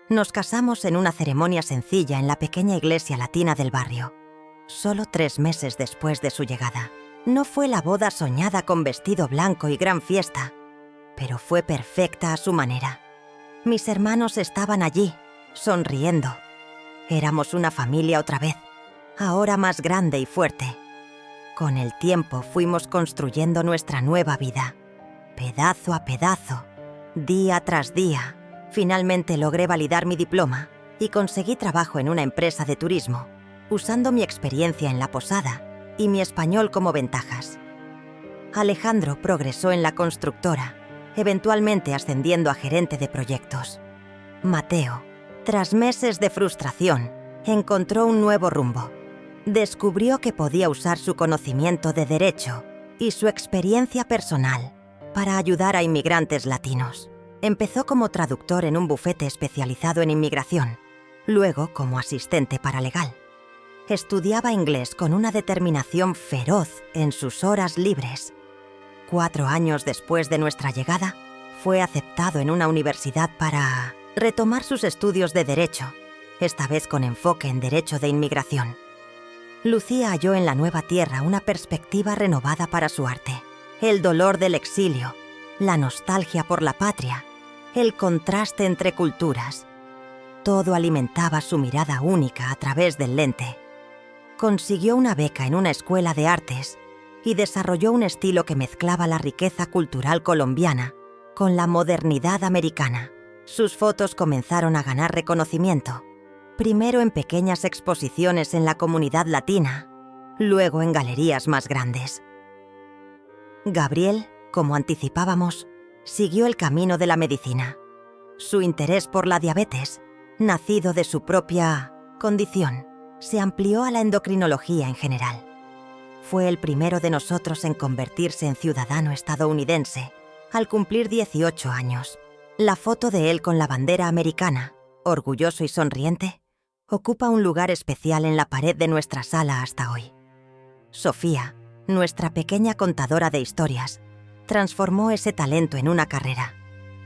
Nos casamos en una ceremonia sencilla en la pequeña iglesia latina del barrio, solo 3 meses después de su llegada. No fue la boda soñada con vestido blanco y gran fiesta, pero fue perfecta a su manera. Mis hermanos estaban allí, sonriendo. Éramos una familia otra vez, ahora más grande y fuerte. Con el tiempo fuimos construyendo nuestra nueva vida, pedazo a pedazo, día tras día. Finalmente logré validar mi diploma y conseguí trabajo en una empresa de turismo, usando mi experiencia en la posada y mi español como ventajas. Alejandro progresó en la constructora, eventualmente ascendiendo a gerente de proyectos. Mateo, tras meses de frustración, encontró un nuevo rumbo. Descubrió que podía usar su conocimiento de derecho y su experiencia personal para ayudar a inmigrantes latinos. Empezó como traductor en un bufete especializado en inmigración, luego como asistente paralegal. Estudiaba inglés con una determinación feroz en sus horas libres. 4 años después de nuestra llegada, fue aceptado en una universidad para retomar sus estudios de Derecho, esta vez con enfoque en Derecho de Inmigración. Lucía halló en la nueva tierra una perspectiva renovada para su arte. El dolor del exilio, la nostalgia por la patria, el contraste entre culturas. Todo alimentaba su mirada única a través del lente. Consiguió una beca en una escuela de artes y desarrolló un estilo que mezclaba la riqueza cultural colombiana con la modernidad americana. Sus fotos comenzaron a ganar reconocimiento, primero en pequeñas exposiciones en la comunidad latina, luego en galerías más grandes. Gabriel, como anticipábamos, siguió el camino de la medicina. Su interés por la diabetes, nacido de su propia condición, se amplió a la endocrinología en general. Fue el primero de nosotros en convertirse en ciudadano estadounidense al cumplir 18 años. La foto de él con la bandera americana, orgulloso y sonriente, ocupa un lugar especial en la pared de nuestra sala hasta hoy. Sofía, nuestra pequeña contadora de historias, transformó ese talento en una carrera.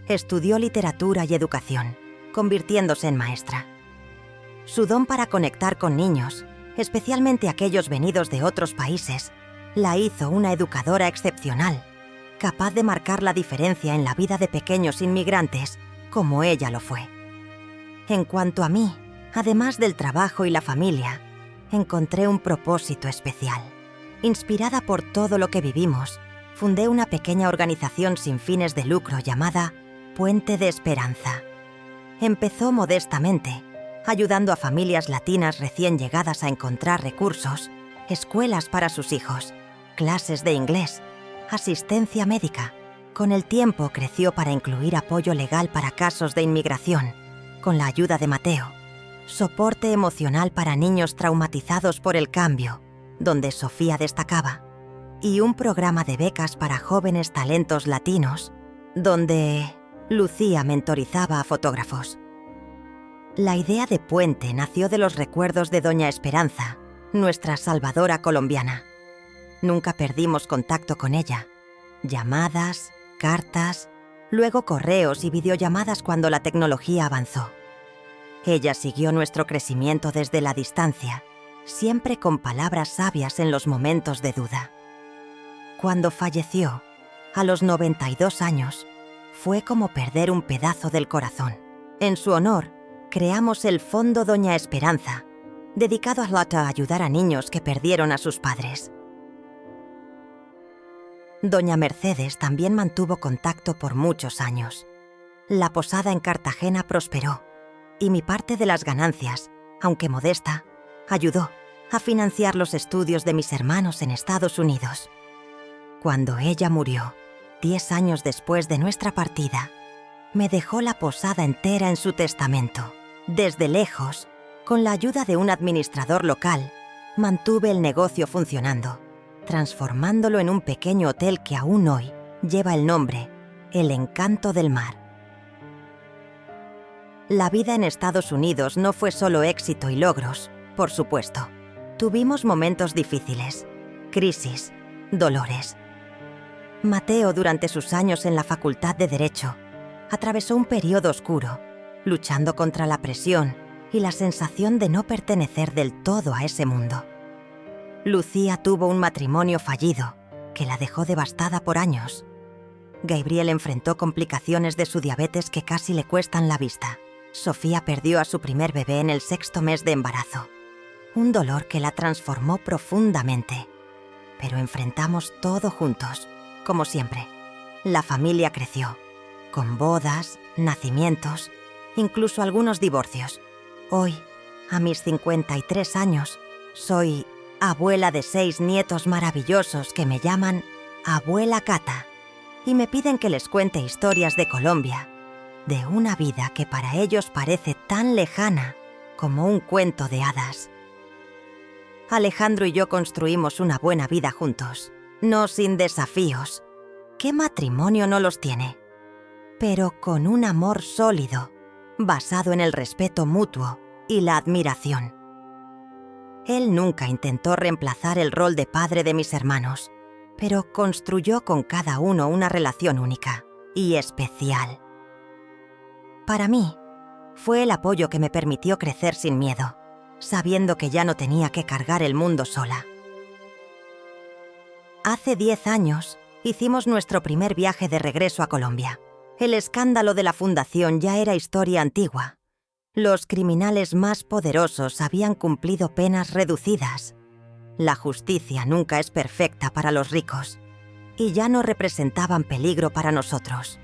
Estudió literatura y educación, convirtiéndose en maestra. Su don para conectar con niños, especialmente aquellos venidos de otros países, la hizo una educadora excepcional, capaz de marcar la diferencia en la vida de pequeños inmigrantes, como ella lo fue. En cuanto a mí, además del trabajo y la familia, encontré un propósito especial. Inspirada por todo lo que vivimos, fundé una pequeña organización sin fines de lucro llamada Puente de Esperanza. Empezó modestamente, ayudando a familias latinas recién llegadas a encontrar recursos, escuelas para sus hijos, clases de inglés, asistencia médica. Con el tiempo creció para incluir apoyo legal para casos de inmigración, con la ayuda de Mateo, soporte emocional para niños traumatizados por el cambio, donde Sofía destacaba, y un programa de becas para jóvenes talentos latinos, donde Lucía mentorizaba a fotógrafos. La idea de Puente nació de los recuerdos de Doña Esperanza, nuestra salvadora colombiana. Nunca perdimos contacto con ella. Llamadas, cartas, luego correos y videollamadas cuando la tecnología avanzó. Ella siguió nuestro crecimiento desde la distancia, siempre con palabras sabias en los momentos de duda. Cuando falleció, a los 92 años, fue como perder un pedazo del corazón. En su honor, creamos el Fondo Doña Esperanza, dedicado a ayudar a niños que perdieron a sus padres. Doña Mercedes también mantuvo contacto por muchos años. La posada en Cartagena prosperó, y mi parte de las ganancias, aunque modesta, ayudó a financiar los estudios de mis hermanos en Estados Unidos. Cuando ella murió, 10 años después de nuestra partida, me dejó la posada entera en su testamento. Desde lejos, con la ayuda de un administrador local, mantuve el negocio funcionando, transformándolo en un pequeño hotel que aún hoy lleva el nombre El Encanto del Mar. La vida en Estados Unidos no fue solo éxito y logros, por supuesto. Tuvimos momentos difíciles, crisis, dolores. Mateo, durante sus años en la Facultad de Derecho, atravesó un periodo oscuro, luchando contra la presión y la sensación de no pertenecer del todo a ese mundo. Lucía tuvo un matrimonio fallido que la dejó devastada por años. Gabriel enfrentó complicaciones de su diabetes que casi le cuestan la vista. Sofía perdió a su primer bebé en el 6º mes de embarazo. Un dolor que la transformó profundamente. Pero enfrentamos todo juntos, como siempre. La familia creció, con bodas, nacimientos, incluso algunos divorcios. Hoy, a mis 53 años, soy abuela de 6 nietos maravillosos que me llaman Abuela Cata y me piden que les cuente historias de Colombia, de una vida que para ellos parece tan lejana como un cuento de hadas. Alejandro y yo construimos una buena vida juntos, no sin desafíos. ¿Qué matrimonio no los tiene? Pero con un amor sólido, basado en el respeto mutuo y la admiración. Él nunca intentó reemplazar el rol de padre de mis hermanos, pero construyó con cada uno una relación única y especial. Para mí, fue el apoyo que me permitió crecer sin miedo, sabiendo que ya no tenía que cargar el mundo sola. Hace 10 años, hicimos nuestro primer viaje de regreso a Colombia. El escándalo de la fundación ya era historia antigua. Los criminales más poderosos habían cumplido penas reducidas. La justicia nunca es perfecta para los ricos, y ya no representaban peligro para nosotros.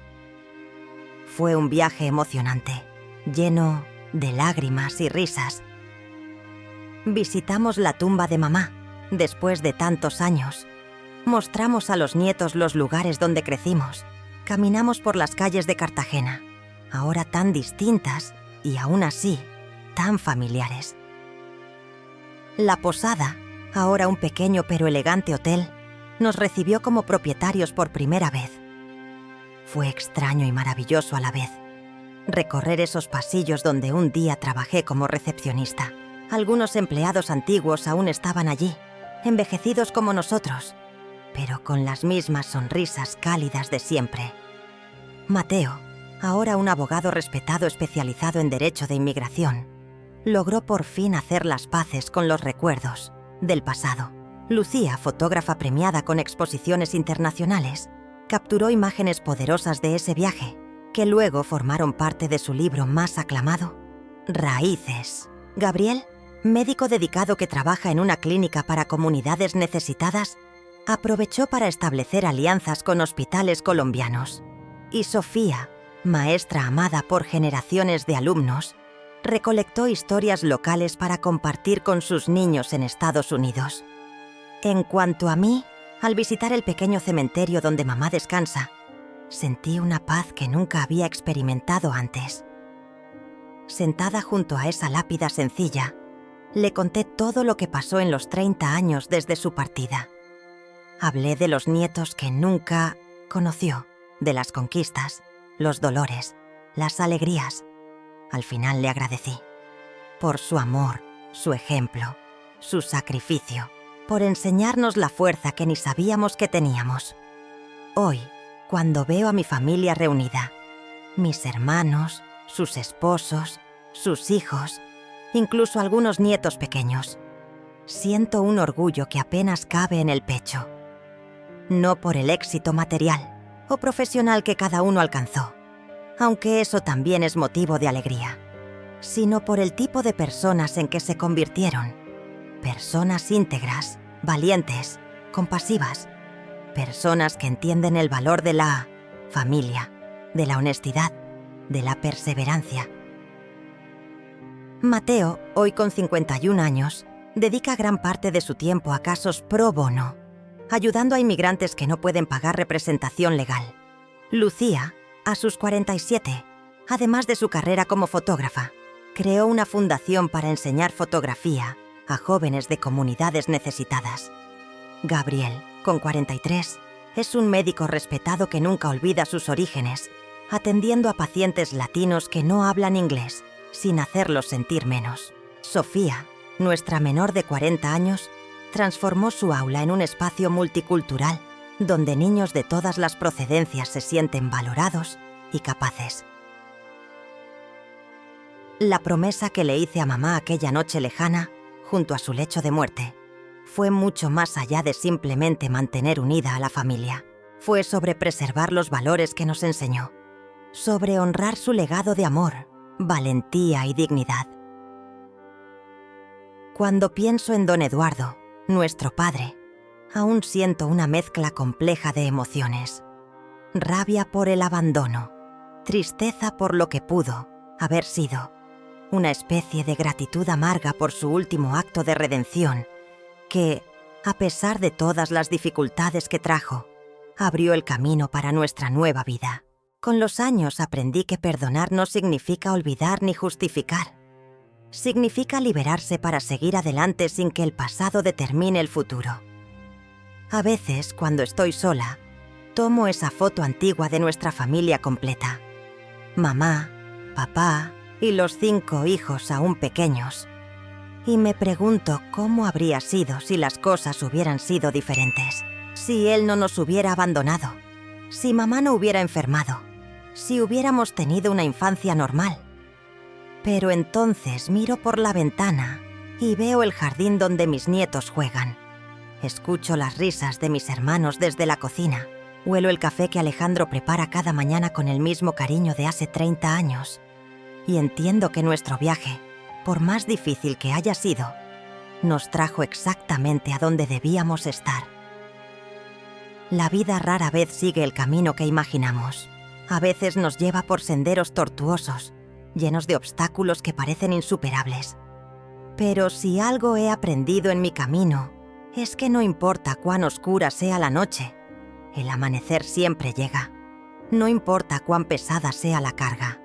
Fue un viaje emocionante, lleno de lágrimas y risas. Visitamos la tumba de mamá, después de tantos años. Mostramos a los nietos los lugares donde crecimos. Caminamos por las calles de Cartagena, ahora tan distintas y aún así tan familiares. La posada, ahora un pequeño pero elegante hotel, nos recibió como propietarios por primera vez. Fue extraño y maravilloso a la vez. Recorrer esos pasillos donde un día trabajé como recepcionista. Algunos empleados antiguos aún estaban allí, envejecidos como nosotros, pero con las mismas sonrisas cálidas de siempre. Mateo, ahora un abogado respetado especializado en derecho de inmigración, logró por fin hacer las paces con los recuerdos del pasado. Lucía, fotógrafa premiada con exposiciones internacionales, capturó imágenes poderosas de ese viaje, que luego formaron parte de su libro más aclamado, Raíces. Gabriel, médico dedicado que trabaja en una clínica para comunidades necesitadas, aprovechó para establecer alianzas con hospitales colombianos. Y Sofía, maestra amada por generaciones de alumnos, recolectó historias locales para compartir con sus niños en Estados Unidos. En cuanto a mí, al visitar el pequeño cementerio donde mamá descansa, sentí una paz que nunca había experimentado antes. Sentada junto a esa lápida sencilla, le conté todo lo que pasó en los 30 años desde su partida. Hablé de los nietos que nunca conoció, de las conquistas, los dolores, las alegrías. Al final le agradecí por su amor, su ejemplo, su sacrificio, por enseñarnos la fuerza que ni sabíamos que teníamos. Hoy, cuando veo a mi familia reunida, mis hermanos, sus esposos, sus hijos, incluso algunos nietos pequeños, siento un orgullo que apenas cabe en el pecho. No por el éxito material o profesional que cada uno alcanzó, aunque eso también es motivo de alegría, sino por el tipo de personas en que se convirtieron. Personas íntegras, valientes, compasivas, personas que entienden el valor de la familia, de la honestidad, de la perseverancia. Mateo, hoy con 51 años, dedica gran parte de su tiempo a casos pro bono, ayudando a inmigrantes que no pueden pagar representación legal. Lucía, a sus 47, además de su carrera como fotógrafa, creó una fundación para enseñar fotografía a jóvenes de comunidades necesitadas. Gabriel, con 43, es un médico respetado que nunca olvida sus orígenes, atendiendo a pacientes latinos que no hablan inglés, sin hacerlos sentir menos. Sofía, nuestra menor de 40 años, transformó su aula en un espacio multicultural, donde niños de todas las procedencias se sienten valorados y capaces. La promesa que le hice a mamá aquella noche lejana, junto a su lecho de muerte, fue mucho más allá de simplemente mantener unida a la familia. Fue sobre preservar los valores que nos enseñó, sobre honrar su legado de amor, valentía y dignidad. Cuando pienso en don Eduardo, nuestro padre, aún siento una mezcla compleja de emociones. Rabia por el abandono, tristeza por lo que pudo haber sido, una especie de gratitud amarga por su último acto de redención que, a pesar de todas las dificultades que trajo, abrió el camino para nuestra nueva vida. Con los años aprendí que perdonar no significa olvidar ni justificar. Significa liberarse para seguir adelante sin que el pasado determine el futuro. A veces, cuando estoy sola, tomo esa foto antigua de nuestra familia completa. Mamá, papá y los 5 hijos aún pequeños. Y me pregunto cómo habría sido si las cosas hubieran sido diferentes. Si él no nos hubiera abandonado. Si mamá no hubiera enfermado. Si hubiéramos tenido una infancia normal. Pero entonces miro por la ventana y veo el jardín donde mis nietos juegan. Escucho las risas de mis hermanos desde la cocina. Huelo el café que Alejandro prepara cada mañana con el mismo cariño de hace 30 años. Y entiendo que nuestro viaje, por más difícil que haya sido, nos trajo exactamente a donde debíamos estar. La vida rara vez sigue el camino que imaginamos. A veces nos lleva por senderos tortuosos, llenos de obstáculos que parecen insuperables. Pero si algo he aprendido en mi camino, es que no importa cuán oscura sea la noche, el amanecer siempre llega. No importa cuán pesada sea la carga.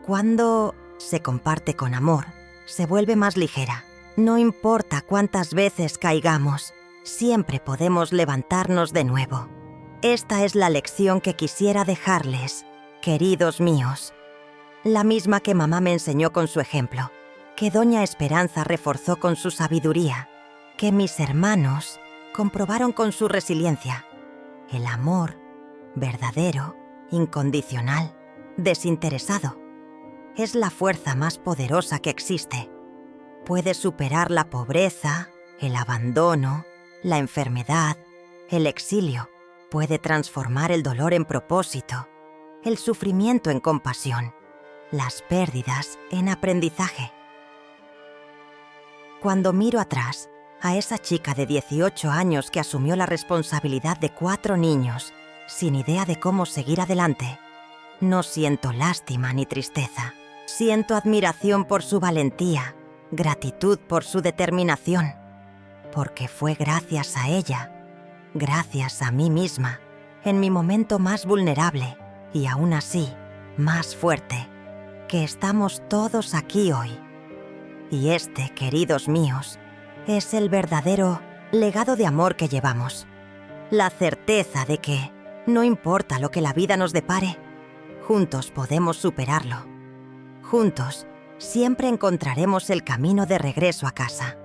Cuando se comparte con amor, se vuelve más ligera. No importa cuántas veces caigamos, siempre podemos levantarnos de nuevo. Esta es la lección que quisiera dejarles, queridos míos. La misma que mamá me enseñó con su ejemplo, que doña Esperanza reforzó con su sabiduría, que mis hermanos comprobaron con su resiliencia. El amor, verdadero, incondicional, desinteresado, es la fuerza más poderosa que existe. Puede superar la pobreza, el abandono, la enfermedad, el exilio. Puede transformar el dolor en propósito, el sufrimiento en compasión, las pérdidas en aprendizaje. Cuando miro atrás, a esa chica de 18 años que asumió la responsabilidad de 4 niños, sin idea de cómo seguir adelante, no siento lástima ni tristeza. Siento admiración por su valentía, gratitud por su determinación, porque fue gracias a ella, gracias a mí misma, en mi momento más vulnerable y aún así más fuerte, que estamos todos aquí hoy. Y este, queridos míos, es el verdadero legado de amor que llevamos. La certeza de que, no importa lo que la vida nos depare, juntos podemos superarlo. Juntos, siempre encontraremos el camino de regreso a casa.